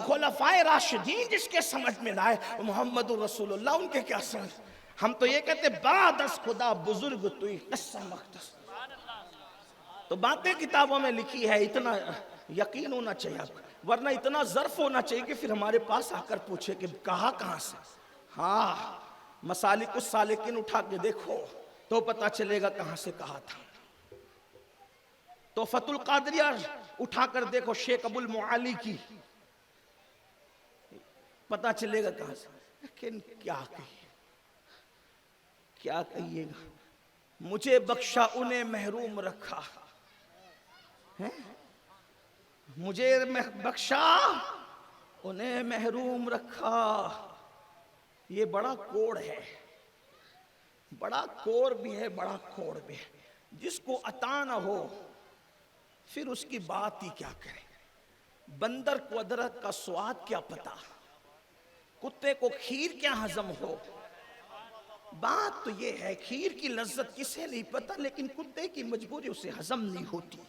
خلفائے راشدین جس کے سمجھ میں نہ آئے محمد الرسول اللہ ان کے کیا سمجھ۔ ہم تو یہ کہتے بعد از خدا بزرگ توئی قصہ مختص، تو باتیں کتابوں میں لکھی ہے، اتنا یقین ہونا چاہیے آپ کو، ورنہ اتنا ظرف ہونا چاہیے کہ پھر ہمارے پاس آ کر پوچھے کہ کہاں سے۔ ہاں، مسالک السالکین اٹھا کے دیکھو تو پتہ چلے گا کہاں سے کہا تھا، تحفۃ القادریہ اٹھا کر دیکھو شیخ ابو المعالی کی، پتہ چلے گا کہاں سے۔ لیکن کیا کہیے گا، مجھے بخشا انہیں محروم رکھا، مجھے بخشا انہیں محروم رکھا. یہ بڑا کوڑ ہے, بڑا کوڑ بھی ہے, بڑا کوڑ بھی ہے. جس کو عطا نہ ہو پھر اس کی بات ہی کیا کرے. بندر کو ادرک کا سواد کیا پتا, کتے کو کھیر کیا ہضم ہو. بات تو یہ ہے کھیر کی لذت کسے نہیں پتا, لیکن کتے کی مجبوری اسے ہضم نہیں ہوتی.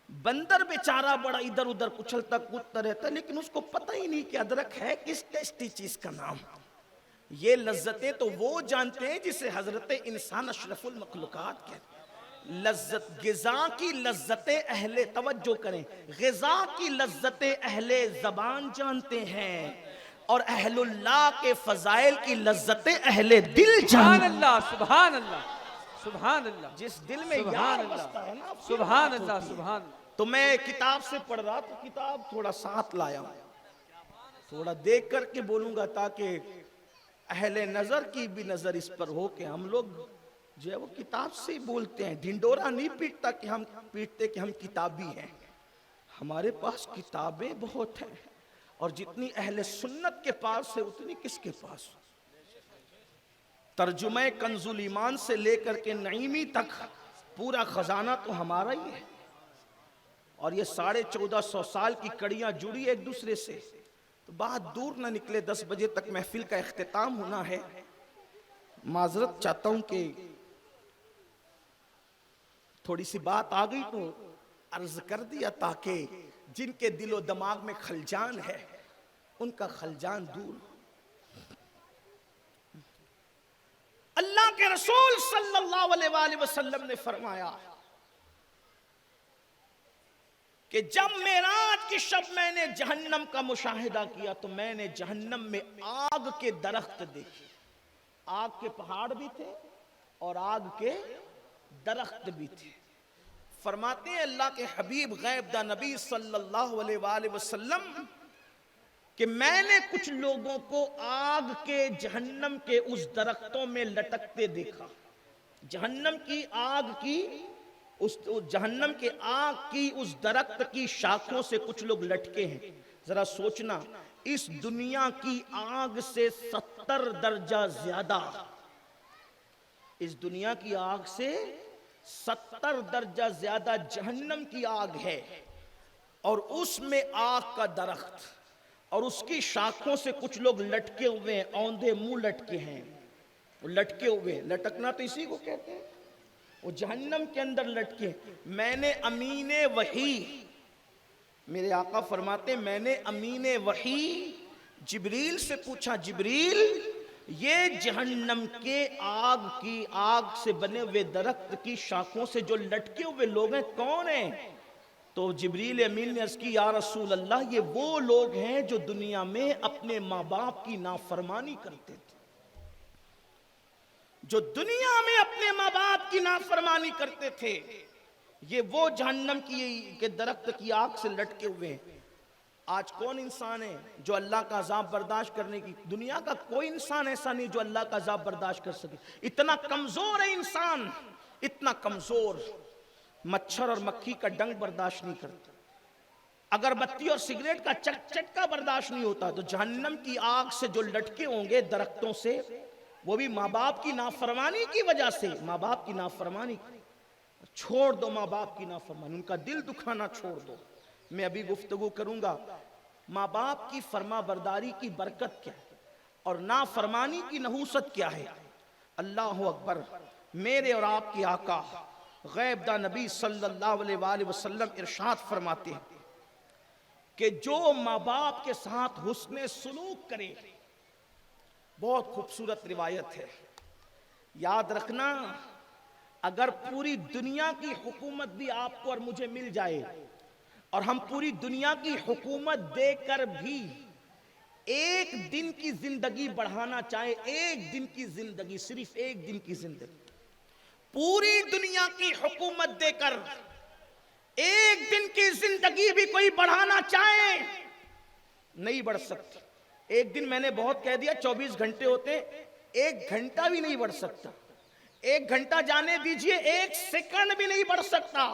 بندر بیچارہ بڑا ادھر ادھر کچلتا کودتا رہتا, لیکن اس کو پتہ ہی نہیں کہ ادرک ہے کس ٹیسٹی چیز کا نام. یہ لذتیں تو وہ جانتے ہیں جسے حضرت انسان اشرف المخلوقات کہتے ہیں. لذت غذا کی لذتیں اہل توجہ کریں, غذا کی لذتیں اہل زبان جانتے ہیں, اور اہل اللہ کے فضائل کی لذتیں اہل دل سبحان جانتے ہیں. اللہ, سبحان اللہ, سبحان اللہ, جس دل میں سبحان یار اللہ, بستا ہے نا, سبحان اللہ, سبحان اللہ. تو میں کتاب سے پڑھ رہا, تو کتاب تھوڑا ساتھ لایا, تھوڑا دیکھ کر کے بولوں گا تاکہ اہل نظر کی بھی نظر اس پر ہو کہ ہم لوگ جو ہے وہ کتاب سے ہی بولتے ہیں. ڈھنڈورا نہیں پیٹتا کہ ہم پیٹتے کہ ہم کتابی ہیں. ہمارے پاس کتابیں بہت ہیں, اور جتنی اہل سنت کے پاس ہے اتنی کس کے پاس. ترجمہ کنز الایمان سے لے کر کے نعیمی تک پورا خزانہ تو ہمارا ہی ہے, اور یہ 1450 سال کی کڑیاں جڑی ایک دوسرے سے. تو بات دور نہ نکلے, 10 بجے تک محفل کا اختتام ہونا ہے. معذرت چاہتا ہوں کہ تھوڑی سی بات آ گئی تو عرض کر دیا, تاکہ جن کے دل و دماغ میں خلجان ہے ان کا خلجان دور ہو. اللہ کے رسول صلی اللہ علیہ وآلہ وسلم نے فرمایا کہ جب معراج کی شب میں نے جہنم کا مشاہدہ کیا تو میں نے جہنم میں آگ کے درخت دیکھے. آگ کے پہاڑ بھی تھے اور آگ کے درخت بھی تھے. فرماتے ہیں اللہ کے حبیب غیب دا نبی صلی اللہ علیہ وآلہ وسلم کہ میں نے کچھ لوگوں کو آگ کے جہنم کے اس درختوں میں لٹکتے دیکھا. جہنم کی آگ کی جہنم کے آگ کی اس درخت کی شاخوں سے کچھ لوگ لٹکے ہیں. ذرا سوچنا, اس دنیا کی آگ سے 70 درجہ زیادہ, اس دنیا کی آگ سے 70 درجہ زیادہ جہنم کی آگ ہے, اور اس میں آگ کا درخت اور اس کی شاخوں سے کچھ لوگ لٹکے ہوئے ہیں, اوندھے منہ لٹکے ہیں. لٹکے ہوئے, لٹکنا تو اسی کو کہتے ہیں, وہ جہنم کے اندر لٹکے. میں نے امین وحی, میرے آقا فرماتے میں نے امین وحی جبریل سے پوچھا, جبریل یہ جہنم کے آگ سے بنے ہوئے درخت کی شاخوں سے جو لٹکے ہوئے لوگ ہیں کون ہیں؟ تو جبریل امین نے عرض کی یا رسول اللہ یہ وہ لوگ ہیں جو دنیا میں اپنے ماں باپ کی نافرمانی کرتے تھے, جو دنیا میں اپنے ماں باپ کی نافرمانی کرتے تھے. یہ وہ جہنم کے درخت کی آگ سے لٹکے ہوئے ہیں. آج کون انسان ہے جو اللہ کا عذاب برداشت کرنے کی, دنیا کا کوئی انسان ایسا نہیں جو اللہ کا عذاب برداشت کر سکے. اتنا کمزور ہے انسان, اتنا کمزور, مچھر اور مکھی کا ڈنگ برداشت نہیں کرتا, اگر بتی اور سگریٹ کا چٹکا برداشت نہیں ہوتا, تو جہنم کی آگ سے جو لٹکے ہوں گے درختوں سے, وہ بھی ماں باپ کی نافرمانی کی وجہ سے. ماں باپ کی نافرمانی چھوڑ دو, ماں باپ کی نافرمانی, ان کا دل دکھانا چھوڑ دو. میں ابھی گفتگو کروں گا ماں باپ کی فرما برداری کی برکت کیا ہے اور نافرمانی کی نحوست کیا ہے. اللہ اکبر. میرے اور آپ کے آقا غیب دا نبی صلی اللہ علیہ وآلہ وسلم ارشاد فرماتے ہیں کہ جو ماں باپ کے ساتھ حسن سلوک کرے, بہت خوبصورت روایت ہے, یاد رکھنا اگر پوری دنیا کی حکومت بھی آپ کو اور مجھے مل جائے اور ہم پوری دنیا کی حکومت دے کر بھی ایک دن کی زندگی بڑھانا چاہے, ایک دن کی زندگی, صرف ایک دن کی زندگی, پوری دنیا کی حکومت دے کر ایک دن کی زندگی بھی کوئی بڑھانا چاہے نہیں بڑھ سکتی. ایک دن میں نے بہت کہہ دیا 24 گھنٹے ہوتے, ایک گھنٹہ بھی نہیں بڑھ سکتا. ایک گھنٹہ جانے دیجئے, ایک سیکنڈ بھی نہیں بڑھ سکتا.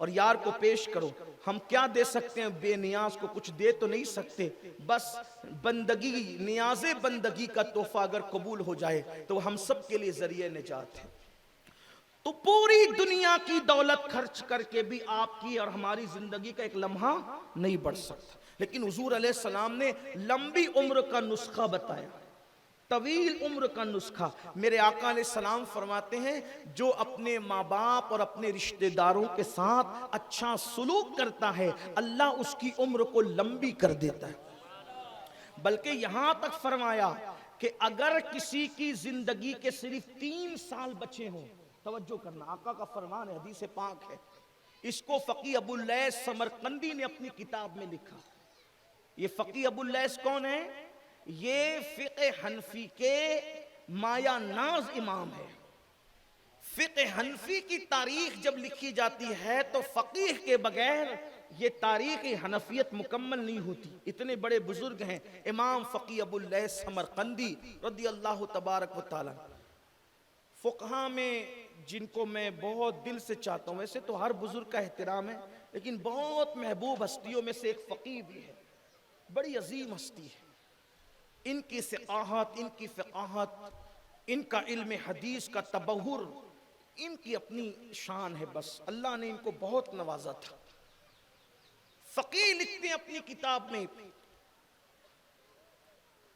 اور یار کو پیش کرو. ہم کیا دے سکتے ہیں؟ بے نیاز کو کچھ دے تو نہیں سکتے, بس بندگی, نیاز بندگی کا تحفہ اگر قبول ہو جائے تو ہم سب کے لیے ذریعہ نجات ہے. تو پوری دنیا کی دولت خرچ کر کے بھی آپ کی اور ہماری زندگی کا ایک لمحہ نہیں بڑھ سکتا. لیکن حضور علیہ السلام نے لمبی عمر کا نسخہ بتایا, طویل عمر کا نسخہ. میرے آقا علیہ السلام فرماتے ہیں جو اپنے ماں باپ اور اپنے رشتہ داروں کے ساتھ اچھا سلوک کرتا ہے اللہ اس کی عمر کو لمبی کر دیتا ہے. بلکہ یہاں تک فرمایا کہ اگر کسی کی زندگی کے صرف 3 سال بچے ہوں, توجہ کرنا, آقا کا فرمان ہے, حدیث پاک ہے, اس کو فقی ابو اللیث سمرقندی نے اپنی کتاب میں لکھا. یہ فقی ابو اللیث کون ہے؟ یہ فقہ حنفی کے مایہ ناز امام ہے. فقہ حنفی کی تاریخ جب لکھی جاتی ہے تو فقیہ کے بغیر یہ تاریخ حنفیت مکمل نہیں ہوتی. اتنے بڑے بزرگ ہیں امام فقی ابو اللیث سمرقندی رضی اللہ تبارک و تعالی. فقہاء میں جن کو میں بہت دل سے چاہتا ہوں, ویسے تو ہر بزرگ کا احترام ہے, لیکن بہت محبوب ہستیوں میں سے ایک فقیہ بھی ہے, بڑی عظیم ہستی ہے. ان کی ثقاہت, ان کی فقاہت, ان کا علم حدیث کا تبحر, ان کی اپنی شان ہے. بس اللہ نے ان کو بہت نوازا تھا. فقیہ لکھتے ہیں اپنی کتاب میں,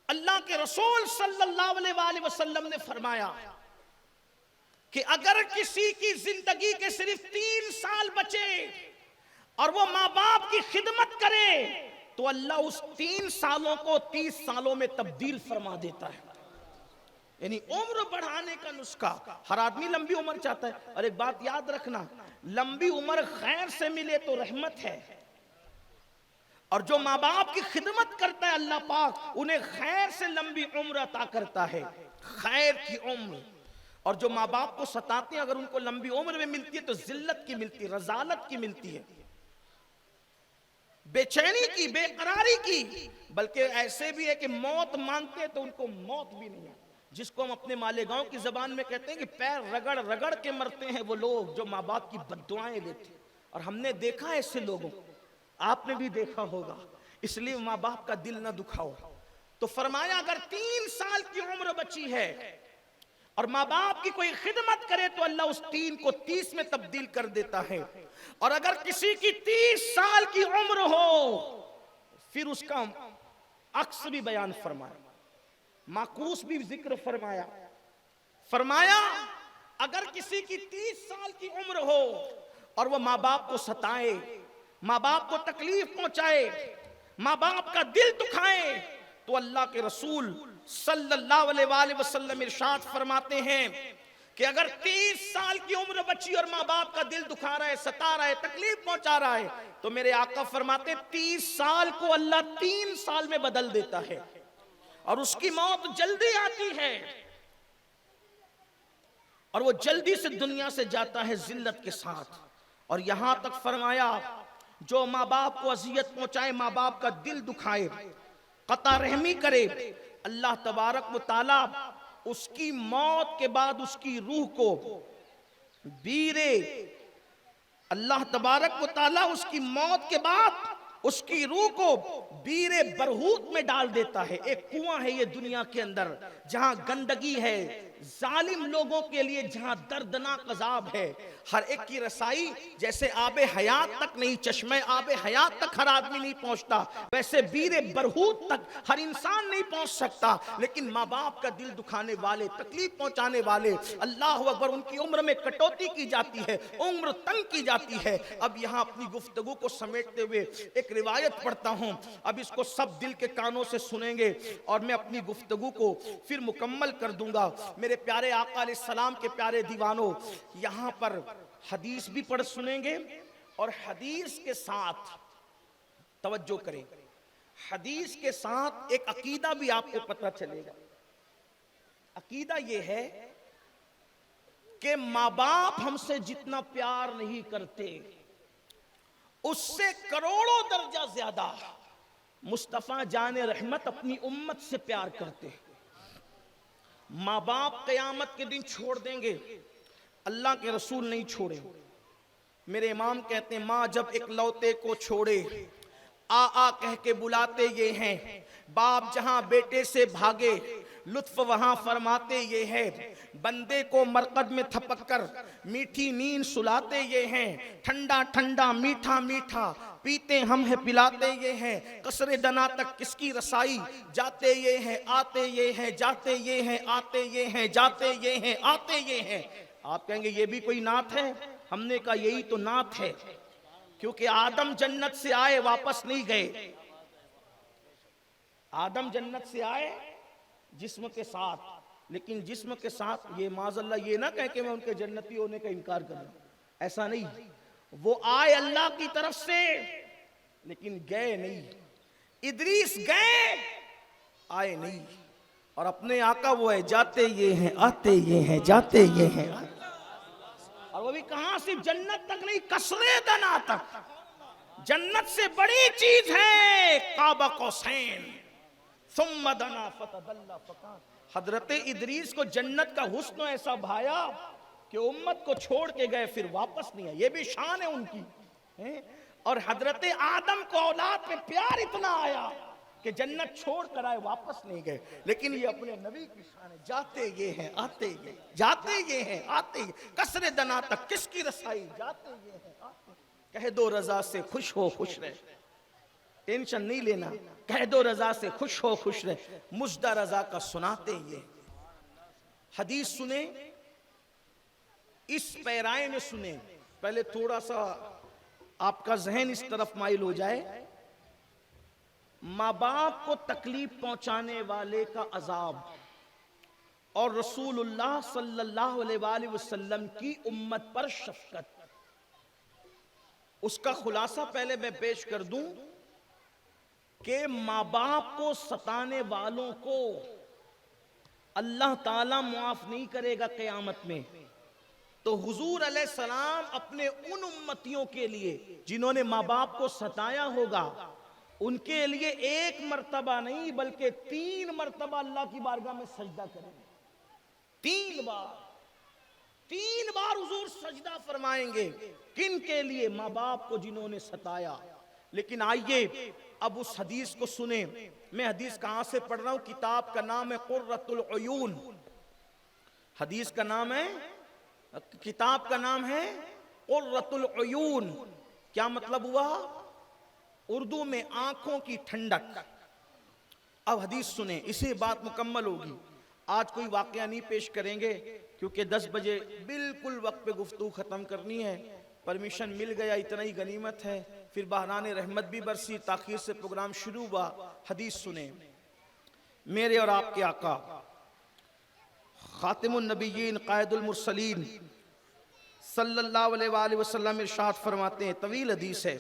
اللہ کے رسول صلی اللہ علیہ وآلہ وسلم نے فرمایا کہ اگر کسی کی زندگی کے صرف 3 سال بچے اور وہ ماں باپ کی خدمت کرے تو اللہ اس 3 سالوں کو 30 سالوں میں تبدیل فرما دیتا ہے. یعنی عمر بڑھانے کا نسخہ. ہر آدمی لمبی عمر چاہتا ہے, اور ایک بات یاد رکھنا, لمبی عمر خیر سے ملے تو رحمت ہے, اور جو ماں باپ کی خدمت کرتا ہے اللہ پاک انہیں خیر سے لمبی عمر عطا کرتا ہے, خیر کی عمر. اور جو ماں باپ کو ستاتے ہیں اگر ان کو لمبی عمر میں ملتی ہے تو ذلت کی ملتی ہے, رذالت کی ملتی ہے, بے چینی کی, بے قراری کی. بلکہ ایسے بھی ہے کہ موت مانگتے ہیں تو ان کو موت بھی نہیں ہے, جس کو ہم اپنے مالیگاؤں کی زبان میں کہتے ہیں کہ پیر رگڑ رگڑ کے مرتے ہیں وہ لوگ جو ماں باپ کی بددعائیں لیتے ہیں. اور ہم نے دیکھا ہے ایسے لوگوں, آپ نے بھی دیکھا ہوگا, اس لیے ماں باپ کا دل نہ دکھاؤ. تو فرمایا اگر 3 سال کی عمر بچی ہے اور ماں باپ کی کوئی خدمت کرے تو اللہ اس 3 کو 30 میں تبدیل کر دیتا ہے. اور اگر کسی کی 30 سال کی عمر ہو پھر اس کا عکس بھی بیان فرمایا, معکوس بھی ذکر فرمایا. فرمایا اگر کسی کی 30 سال کی عمر ہو اور وہ ماں باپ کو ستائے, ماں باپ کو تکلیف پہنچائے, ماں باپ کا دل دکھائے, تو اللہ کے رسول صلی اللہ علیہ وآلہ وسلم ارشاد فرماتے ہیں کہ اگر 30 سال کی عمر بچی اور ماں باپ کا دل دکھا رہا ہے, ستا رہا ہے, تکلیف پہنچا رہا ہے, تو میرے آقا فرماتے ہیں 30 سال کو اللہ 3 سال میں بدل دیتا ہے, اور اس کی موت جلدی آتی ہے, اور وہ جلدی سے دنیا سے جاتا ہے ذلت کے ساتھ. اور یہاں تک فرمایا جو ماں باپ کو اذیت پہنچائے, ماں باپ کا دل دکھائے, قطع رحمی کرے, اللہ تبارک و تعالی اس کی موت کے بعد اس کی روح کو اللہ تبارک و تعالی اس کی موت کے بعد اس کی روح کو بیر برہوت میں ڈال دیتا ہے. ایک کنواں ہے یہ دنیا کے اندر جہاں گندگی ہے, ظالم لوگوں کے لیے جہاں دردناک عذاب ہے. ہر ایک کی رسائی جیسے آب حیات تک نہیں, چشمہ آب حیات تک ہر آدمی نہیں پہنچتا, ویسے بیر برہوت تک ہر انسان نہیں پہنچ سکتا. لیکن ماں باپ کا دل دکھانے والے, تکلیف پہنچانے والے, اللہ اکبر, ان کی عمر میں کٹوتی کی جاتی ہے, عمر تنگ کی جاتی ہے. اب یہاں اپنی گفتگو کو سمیٹتے ہوئے ایک روایت پڑھتا ہوں, اب اس کو سب دل کے کانوں سے سنیں گے اور میں اپنی گفتگو کو پھر مکمل کر دوں گا. میرے پیارے آقا علیہ السلام کے پیارے دیوانوں, یہاں پر حدیث بھی پڑھ سنیں گے اور حدیث کے ساتھ توجہ کریں, حدیث کے ساتھ ایک عقیدہ بھی آپ کو پتہ چلے گا. عقیدہ یہ ہے کہ ماں باپ ہم سے جتنا پیار نہیں کرتے اس سے کروڑوں درجہ زیادہ مصطفیٰ جان رحمت اپنی امت سے پیار کرتے ہیں. ماں باپ قیامت کے دن چھوڑ دیں گے, اللہ کے رسول نہیں چھوڑیں. میرے امام کہتے ہیں ماں جب ایک لوتے کو چھوڑے آ کہہ کے بلاتے یہ ہیں، باپ جہاں بیٹے سے بھاگے لطف وہاں فرماتے یہ ہے، بندے کو مرقد میں تھپک کر میٹھی نیند سلاتے یہ ہیں، ٹھنڈا ٹھنڈا میٹھا میٹھا پیتے ہم ہیں پلاتے یہ ہیں، قصر دنا تک کس کی رسائی، جاتے یہ ہیں آتے یہ ہیں، جاتے یہ ہیں آتے یہ ہیں، جاتے یہ ہیں آتے یہ ہیں۔ آپ کہیں گے یہ بھی کوئی نعت ہے؟ ہم نے کہا یہی تو نعت ہے، کیونکہ آدم جنت سے آئے واپس نہیں گئے۔ آدم جنت سے آئے جسم کے ساتھ، لیکن جسم کے ساتھ یہ معاذ اللہ یہ نہ کہہ کہ میں ان کے جنتی ہونے کا انکار کر رہا ہوں، ایسا نہیں، وہ آئے اللہ کی طرف سے لیکن گئے نہیں۔ ادریس گئے آئے نہیں، اور اپنے آقا وہ ہے جاتے یہ ہیں آتے یہ ہیں، جاتے یہ ہیں، اور وہ بھی کہاں صرف جنت تک نہیں، قصر دنا تک۔ جنت سے بڑی چیز ہے قاب قوسین ثم دنا فتدلی فکان۔ حضرت ادریس کو جنت کا حسن ایسا بھایا کہ امت کو چھوڑ کے گئے پھر واپس نہیں آئے، یہ بھی شان ہے ان کی۔ اور حضرت آدم کو اولاد میں پیار اتنا آیا کہ جنت چھوڑ کر آئے واپس نہیں گئے، لیکن یہ اپنے نبی کی شان ہے، جاتے یہ ہیں آتے یہ ہیں، جاتے یہ ہیں آتے یہ، قصر دنا تک کس کی رسائی، جاتے یہ ہیں آتے یہ۔ کہہ دو رضا سے خوش ہو خوش رہ، ٹینشن نہیں لینا، کہہ دو رضا سے خوش ہو خوش رہ، مجدہ رضا کا سناتے یہ۔ حدیث سنیں، اس پیرائے میں سنیں، پہلے تھوڑا سا آپ کا ذہن اس طرف مائل ہو جائے۔ ماں باپ کو تکلیف پہنچانے والے کا عذاب اور رسول اللہ صلی اللہ علیہ وآلہ وسلم کی امت پر شفقت، اس کا خلاصہ پہلے میں پیش کر دوں کہ ماں باپ کو ستانے والوں کو اللہ تعالیٰ معاف نہیں کرے گا قیامت میں۔ تو حضور علیہ السلام اپنے ان امتیوں کے لیے جنہوں نے ماں باپ کو ستایا ہوگا ان کے لیے ایک مرتبہ نہیں بلکہ 3 مرتبہ اللہ کی بارگاہ میں سجدہ کریں گے۔ 3 بار حضور سجدہ فرمائیں گے، کن کے لیے؟ ماں باپ کو جنہوں نے ستایا۔ لیکن آئیے اب اس حدیث کو سنیں۔ میں حدیث کہاں سے پڑھ رہا ہوں؟ کتاب کا نام ہے قرۃ العیون، حدیث کا نام ہے، کتاب کا نام ہے قرۃ العیون۔ کیا مطلب ہوا؟ اردو میں آنکھوں کی ٹھنڈک۔ اب حدیث سنیں، اسی بات مکمل ہوگی۔ آج کوئی واقعہ نہیں پیش کریں گے کیونکہ 10 بجے بالکل وقت پہ گفتگو ختم کرنی ہے، پرمیشن مل گیا اتنا ہی غنیمت ہے، پھر بحران رحمت بھی برسی، تاخیر سے پروگرام شروع ہوا۔ حدیث سنیں، میرے اور آپ کے آقا خاتم النبیین قائد المرسلین صلی اللہ علیہ وآلہ وسلم ارشاد فرماتے ہیں، طویل حدیث ہے،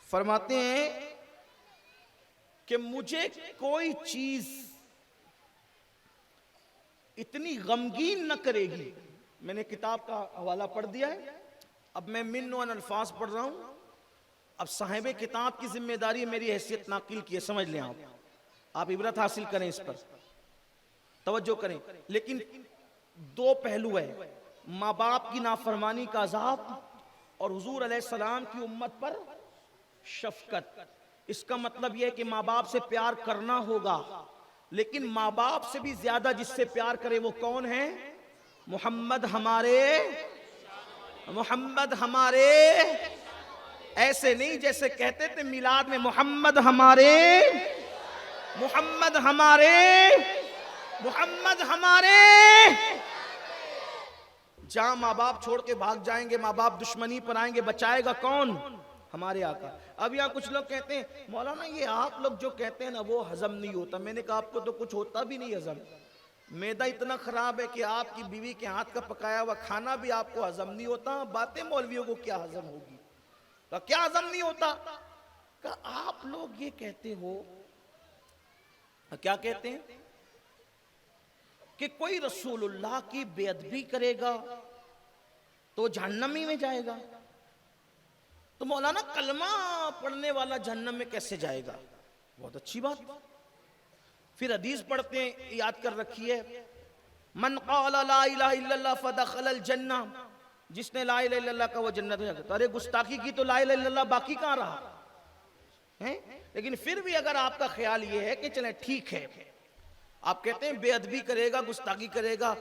فرماتے ہیں کہ مجھے کوئی چیز اتنی غمگین نہ کرے گی۔ میں نے کتاب کا حوالہ پڑھ دیا ہے، اب میں من و الفاظ پڑھ رہا ہوں۔ اب صاحب کتاب کی ذمہ داری میری حیثیت ناقل کی ہے، سمجھ لیں آپ عبرت حاصل کریں، اس پر توجہ کریں۔ لیکن 2 پہلو ہے، ماں باپ کی نافرمانی کا عذاب اور حضور علیہ السلام کی امت پر شفقت۔ اس کا مطلب یہ ہے کہ ماں باپ سے پیار کرنا ہوگا، لیکن ماں باپ سے بھی زیادہ جس سے پیار کرے وہ کون ہے؟ محمد ہمارے، محمد ہمارے، ایسے نہیں جیسے کہتے تھے میلاد میں محمد ہمارے، محمد ہمارے، محمد ہمارے۔ جہاں ماں باپ چھوڑ کے بھاگ جائیں گے، ماں باپ دشمنی پر آئیں گے، بچائے گا کون؟ ہمارے آقا۔ اب یہاں کچھ لوگ کہتے ہیں مولانا یہ آپ لوگ جو کہتے ہیں نا وہ ہضم نہیں ہوتا۔ میں نے کہا آپ کو تو کچھ ہوتا بھی نہیں ہضم، معدہ اتنا خراب ہے کہ آپ کی بیوی کے ہاتھ کا پکایا ہوا کھانا بھی آپ کو ہضم نہیں ہوتا، باتیں مولویوں کو کیا ہضم ہوگی؟ کہا کیا ہضم نہیں ہوتا؟ کہا آپ لوگ یہ کہتے ہو، کیا کہتے ہیں کہ کوئی رسول اللہ کی بے ادبی کرے گا تو جہنمی میں جائے گا۔ تو مولانا کلمہ پڑھنے والا جہنم میں کیسے جائے گا؟ بہت اچھی بات۔ پھر حدیث پڑھتے ہیں، یاد کر رکھیے، من قال لا الہ الا اللہ فدخل الجنہ، جس نے لا الہ الا اللہ کا وہ جنت میں جائے گا۔ تو ارے گستاخی کی تو لا الہ الا اللہ باقی کہاں رہا ہیں؟ لیکن پھر بھی اگر آپ کا خیال یہ ہے کہ چلیں ٹھیک ہے، آپ کہتے ہیں بے ادبی کرے گا، گستاخی کرے گا،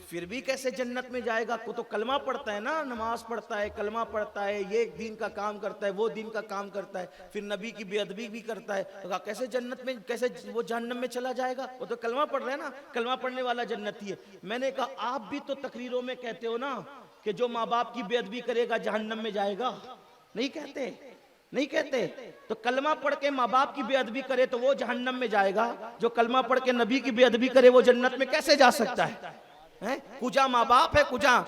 پھر بھی کیسے جنت میں جائے گا؟ وہ تو کلمہ پڑھتا ہے نا، نماز پڑھتا ہے، کلمہ پڑھتا ہے، یہ دین کا کام کرتا ہے، وہ دین کا کام کرتا ہے، پھر نبی کی بے ادبی بھی کرتا ہے، تو کہا کیسے جنت میں، کیسے وہ جہنم میں چلا جائے گا؟ وہ تو کلمہ پڑھ رہا ہے نا، کلمہ پڑھنے والا جنتی ہے۔ میں نے کہا آپ بھی تو تقریروں میں کہتے ہو نا کہ جو ماں باپ کی بے ادبی کرے گا جہنم میں جائے گا، نہیں کہتے؟ نہیں کہتے؟ تو کلمہ پڑھ کے ماں باپ کی بے ادبی کرے تو وہ جہنم میں جائے گا، جو کلمہ پڑھ کے نبی کی بے ادبی کرے وہ جنت میں کیسے جا سکتا ہے؟ کجا ماں باپ ہے، کجا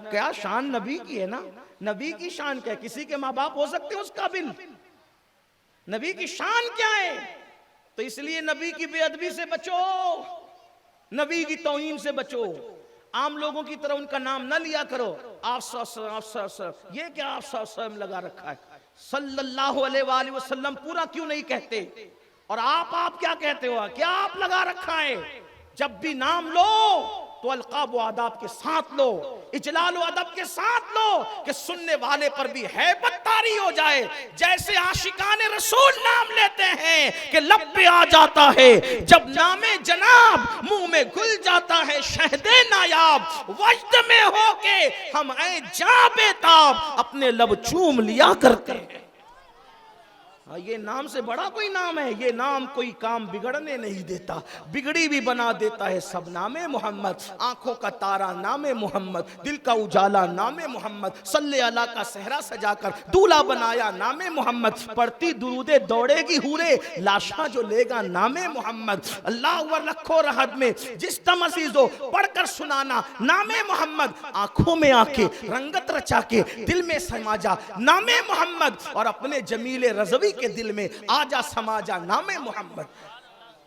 کیا شان نبی کی ہے نا، نبی کی شان کیا ہے؟ کسی کے ماں باپ ہو سکتے ہیں اس قابل؟ نبی کی شان کیا ہے؟ تو اس لیے نبی کی بے ادبی سے بچو، نبی کی توہین سے بچو، عام لوگوں کی طرح ان کا نام نہ لیا کرو۔ آپ یہ کیا آپ وسلم لگا رکھا ہے؟ صلی اللہ علیہ وآلہ وسلم پورا کیوں نہیں کہتے؟ اور آپ کیا کہتے ہو؟ کیا آپ لگا رکھا ہے؟ جب بھی نام لو تو القاب و آداب کے ساتھ لو، اجلال و ادب کے ساتھ لو، کہ سننے والے پر بھی ہیبت طاری ہو جائے۔ جیسے عاشقان رسول نام لیتے ہیں کہ لب پہ آ جاتا ہے، جب نام جناب منہ میں گل جاتا ہے شہد نایاب، وجد میں ہو کے ہم اے جاں بے تاب اپنے لب چوم لیا کرتے ہیں۔ یہ نام سے بڑا کوئی نام ہے؟ یہ نام کوئی کام بگڑنے نہیں دیتا، بگڑی بھی بنا دیتا ہے سب۔ نام محمد، آنکھوں کا تارا نام محمد، دل کا اجالا نام محمد، صلی اللہ کا صحرا سجا کر دولہا بنایا نام محمد، پڑھتی درود دوڑے گی حورے لاشاں جو لے گا نام محمد۔ اللہ اکبر رکھو رہد میں جس دم عزیزو پڑھ کر سنانا نام محمد، آنکھوں میں آنکھیں رنگت رچا کے دل میں سما جا نام محمد، اور اپنے جمیل رضوی کے دل میں آجا سما جا نام محمد۔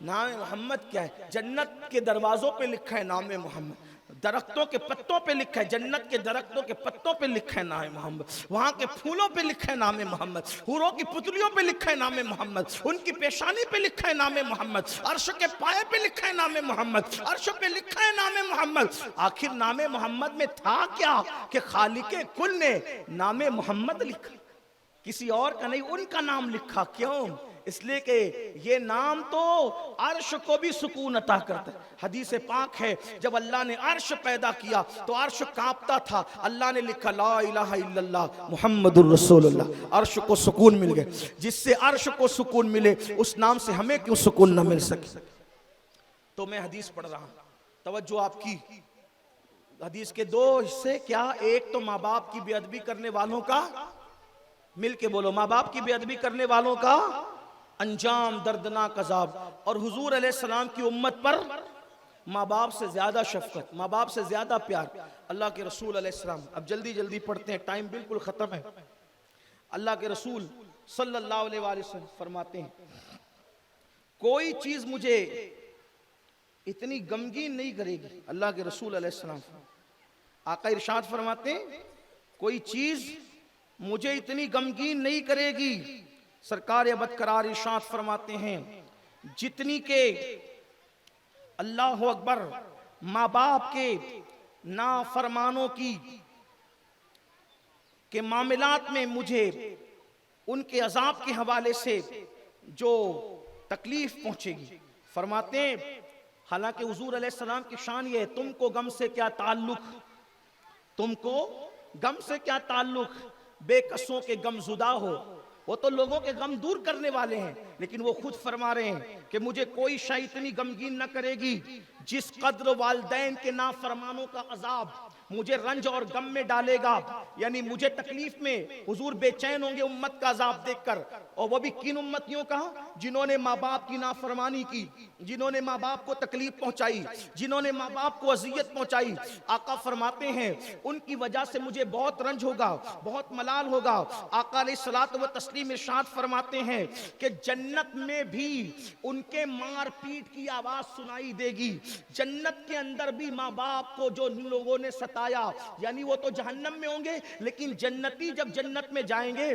نام محمد کیا ہے؟ جنت کے دروازوں پہ لکھا ہے نام محمد، درختوں کے پتوں پہ لکھا ہے، جنت کے درختوں کے پتوں پہ لکھا ہے نام محمد، وہاں کے پھولوں پہ لکھا ہے نام محمد، حوروں کی پتلیوں پہ لکھا ہے نام محمد، ان کی پیشانی پہ لکھا ہے نام محمد، عرش کے پائے پہ لکھا ہے نام محمد، عرش پہ لکھا ہے نام محمد۔ آخر نام محمد میں تھا کیا کہ خالق کل نے نام محمد لکھا، کسی اور کا نہیں، ان کا نام لکھا۔ کیوں؟ اس لیے کہ یہ نام تو عرش کو بھی سکون عطا کرتا ہے۔ حدیث پاک ہے جب اللہ نے عرش پیدا کیا تو عرش کانپتا تھا، اللہ نے لکھا لا الہ الا اللہ محمد الرسول اللہ، عرش کو سکون مل گئے۔ جس سے عرش کو سکون ملے اس نام سے ہمیں کیوں سکون نہ مل سکے؟ تو میں حدیث پڑھ رہا ہوں، توجہ آپ کی۔ حدیث کے دو حصے کیا؟ ایک تو ماں باپ کی بے ادبی کرنے والوں کا، مل کے بولو، ماں باپ کی بے ادبی کرنے والوں کا انجام دردناک عذاب، اور حضور علیہ السلام کی امت پر ماں باپ سے زیادہ شفقت، ماں باپ سے زیادہ پیار۔ اللہ کے رسول علیہ السلام، اب جلدی جلدی پڑھتے ہیں، ٹائم بالکل ختم ہے۔ اللہ کے رسول صلی اللہ علیہ وآلہ وسلم فرماتے ہیں کوئی چیز مجھے اتنی غمگین نہیں کرے گی۔ اللہ کے رسول علیہ السلام آقا ارشاد فرماتے ہیں کوئی چیز مجھے اتنی غمگین نہیں کرے گی، سرکار ابد قرار ارشاد فرماتے ہیں جتنی کہ اللہ اکبر ماں باپ کے نافرمانوں کی کے معاملات میں مجھے ان کے عذاب کے حوالے سے جو تکلیف پہنچے گی۔ فرماتے ہیں حالانکہ حضور علیہ السلام کی شان یہ ہے، تم کو غم سے کیا تعلق، تم کو غم سے کیا تعلق، بے قصوں کے غم زدہ ہو۔ وہ تو لوگوں کے غم دور کرنے والے ہیں، لیکن وہ خود فرما رہے ہیں کہ مجھے کوئی شے اتنی غمگین نہ کرے گی جس قدر والدین کے نافرمانوں کا عذاب مجھے رنج اور غم میں ڈالے گا، یعنی مجھے تکلیف میں حضور بے چین ہوں گے امت کا عذاب دیکھ کر۔ اور وہ بھی کن امتیوں کا؟ جنہوں نے ماں باپ کی نافرمانی کی، جنہوں نے ماں باپ کو تکلیف پہنچائی، جنہوں نے ماں باپ کو اذیت پہنچائی۔ آقا فرماتے ہیں ان کی وجہ سے مجھے بہت رنج ہوگا، بہت ملال ہوگا۔ آقا علیہ الصلوۃ والتسلیم ارشاد فرماتے ہیں کہ جنت میں بھی ان کے مار پیٹ کی آواز سنائی دے گی، جنت کے اندر بھی ماں باپ کو جو لوگوں نے ستایا، یعنی وہ تو جہنم میں ہوں گے، لیکن جنتی جب جنت میں جائیں گے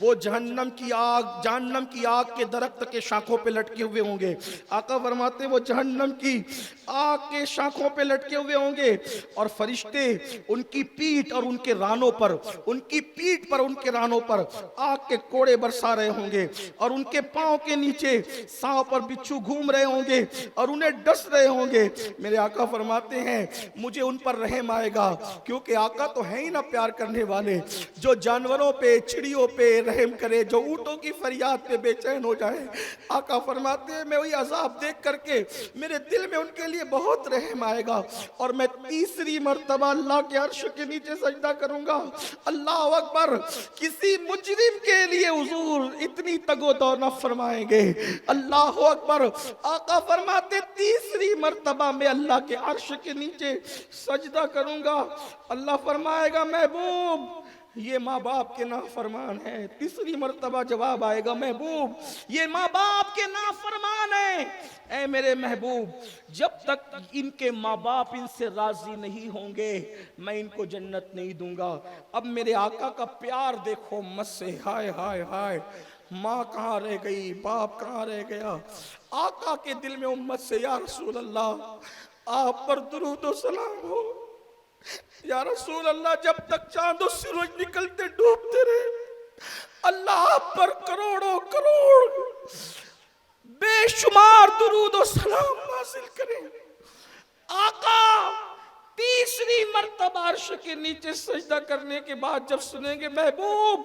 وہ جہنم کی آگ کے درخت کے شاخوں پہ لٹکے ہوئے ہوں گے. آقا فرماتے ہیں وہ جہنم کی آگ کے شاخوں پہ لٹکے ہوئے ہوں گے اور فرشتے ان کی پیٹھ اور ان کے رانوں پر آگ کے کوڑے برسا رہے ہوں گے اور ان کے پاؤں کے نیچے سانپ اور بچھو گھوم رہے ہوں گے اور انہیں ڈس رہے ہوں گے. میرے آقا فرماتے ہیں مجھے ان پر رحم آئے گا کیونکہ آقا تو ہیں ہی نہ پیار کرنے والے جو جانوروں پہ چڑیوں پہ رحم کرے, جو اونٹوں کی فریاد پہ بے چین ہو جائے. آقا فرماتے ہیں میں وہی عذاب دیکھ کر کے میرے دل میں ان کے لیے بہت رحم آئے گا اور میں تیسری مرتبہ اللہ کے عرش کے نیچے سجدہ کروں گا. اللہ اکبر. کسی مجرم کے لیے حضور اتنی تگ و دو نہ فرمائیں گے. اللہ اکبر. آقا فرماتے تیسری مرتبہ میں اللہ کے عرش کے نیچے سجدہ کروں گا. اللہ فرمائے گا محبوب یہ ماں باپ کے نافرمان ہیں. تیسری مرتبہ جواب آئے گا محبوب یہ ماں باپ کے نافرمان ہیں. اے میرے محبوب جب تک ان کے ماں باپ ان سے راضی نہیں ہوں گے میں ان کو جنت نہیں دوں گا. اب میرے آقا کا پیار دیکھو مت سے. ہائے ہائے ہائے. ماں کہاں رہ گئی, باپ کہاں رہ گیا. آقا کے دل میں امت سے یا رسول اللہ آپ پر درود و سلام ہو. یا رسول اللہ جب تک چاند و سورج نکلتے ڈوبتے رہے اللہ آپ پر کروڑوں کروڑ بے شمار درود و سلام نازل کریں. آقا تیسری مرتبہ عرش کے نیچے سجدہ کرنے کے بعد جب سنیں گے محبوب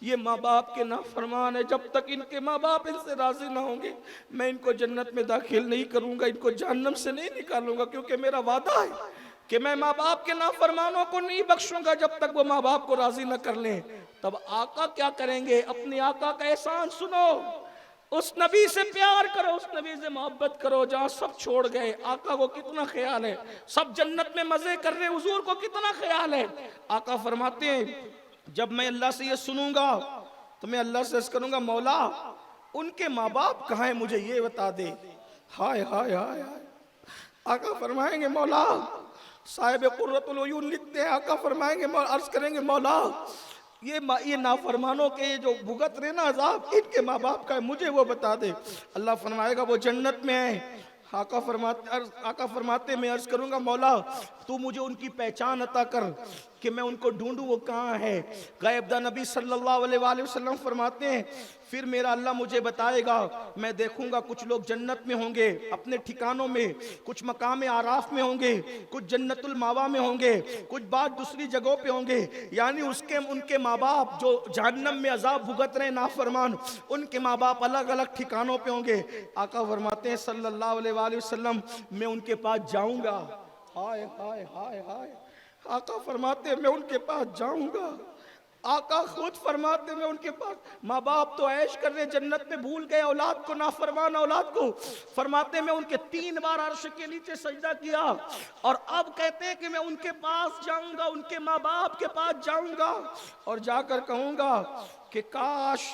یہ ماں باپ کے نافرمان ہے, جب تک ان کے ماں باپ ان سے راضی نہ ہوں گے میں ان کو جنت میں داخل نہیں کروں گا, ان کو جہنم سے نہیں نکالوں گا کیونکہ میرا وعدہ ہے کہ میں ماں باپ کے نافرمانوں کو نہیں بخشوں گا جب تک وہ ماں باپ کو راضی نہ کر لیں. تب آقا کیا کریں گے؟ اپنے آقا کا احسان سنو. اس نبی سے پیار کرو, اس نبی سے محبت کرو جہاں سب چھوڑ گئے. آقا کو کتنا خیال ہے, سب جنت میں مزے کر رہے, حضور کو کتنا خیال ہے. آقا فرماتے ہیں جب میں اللہ سے یہ سنوں گا تو میں اللہ سے عرض کروں گا مولا ان کے ماں باپ کہاں ہیں مجھے یہ بتا دے. ہائے ہائے ہائے ہائے. آقا فرمائیں گے مولا صاحب قرۃ العیون لکھتے ہیں آقا فرمائیں گے عرض کریں گے مولا یہ نافرمانوں کے جو بھگت رہے نا عذاب ان کے ماں باپ کا ہے مجھے وہ بتا دے. اللہ فرمائے گا وہ جنت میں ہیں. آقا فرماتے میں عرض کروں گا مولا تو مجھے ان کی پہچان عطا کر کہ میں ان کو ڈھونڈوں وہ کہاں ہے. غیب داں نبی صلی اللہ علیہ وآلہ وسلم فرماتے ہیں پھر میرا اللہ مجھے بتائے گا میں دیکھوں گا کچھ لوگ جنت میں ہوں گے اپنے ٹھکانوں میں, کچھ مقام آراف میں ہوں گے, کچھ جنت الماوا میں ہوں گے, کچھ بعد دوسری جگہوں پہ ہوں گے. یعنی ان کے ماں باپ جو جہنم میں عذاب بھگت رہے نافرمان ان کے ماں باپ الگ الگ ٹھکانوں پہ ہوں گے. آقا فرماتے ہیں صلی اللہ علیہ وآلہ وسلم میں ان کے پاس جاؤں گا. ہائے ہائے ہائے ہائے. آقا فرماتے ہیں میں ان کے پاس جاؤں گا. آقا خود فرماتے ہیں میں ان کے پاس, ماں باپ تو عیش کر رہے جنت میں بھول گئے اولاد کو, نافرمان اولاد کو. فرماتے ہیں میں ان کے 3 بار عرش کے نیچے سجدہ کیا اور اب کہتے ہیں کہ میں ان کے پاس جاؤں گا, ان کے ماں باپ کے پاس جاؤں گا اور جا کر کہوں گا کہ کاش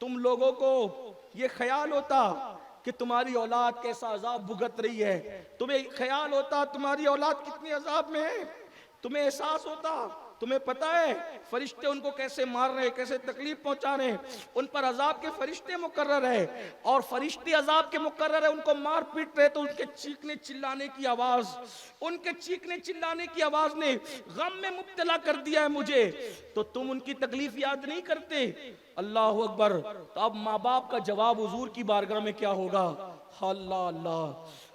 تم لوگوں کو یہ خیال ہوتا کہ تمہاری اولاد کیسا عذاب بھگت رہی ہے, تمہیں خیال ہوتا تمہاری اولاد کتنی عذاب میں ہے, تمہیں احساس ہوتا, تمہیں پتہ ہے فرشتے ان کو کیسے مار رہے, کیسے تکلیف پہنچا رہے, ان پر عذاب کے فرشتے مقرر ہے اور فرشتے عذاب کے مقرر ہے, ان کو مار پیٹ رہے تو ان کے چیخنے چلانے کی آواز نے غم میں مبتلا کر دیا ہے مجھے, تو تم ان کی تکلیف یاد نہیں کرتے. اللہ اکبر. تو اب ماں باپ کا جواب حضور کی بارگاہ میں کیا ہوگا؟ اللہ اللہ.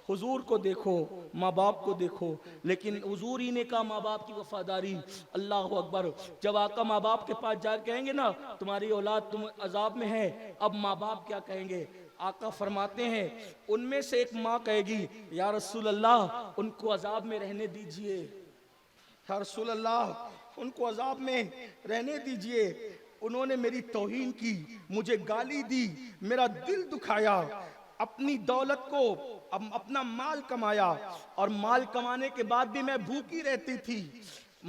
حضور کو دیکھو, ماں باپ کو دیکھو, لیکن حضور ہی نے کہا ماں باپ کی وفاداری. اللہ اکبر. جب آقا ماں باپ کے پاس جا کہیں گے نا تمہاری اولاد تم عذاب میں ہے, اب ماں باپ کیا کہیں گے؟ آقا فرماتے ہیں ان میں سے ایک ماں کہے گی یا رسول اللہ ان کو عذاب میں رہنے دیجئے, یا رسول اللہ ان کو عذاب میں رہنے دیجئے, انہوں نے میری توہین کی, مجھے گالی دی, میرا دل دکھایا, اپنی دولت کو اپنا مال کمایا اور مال کمانے کے بعد بھی میں بھوکی رہتی تھی,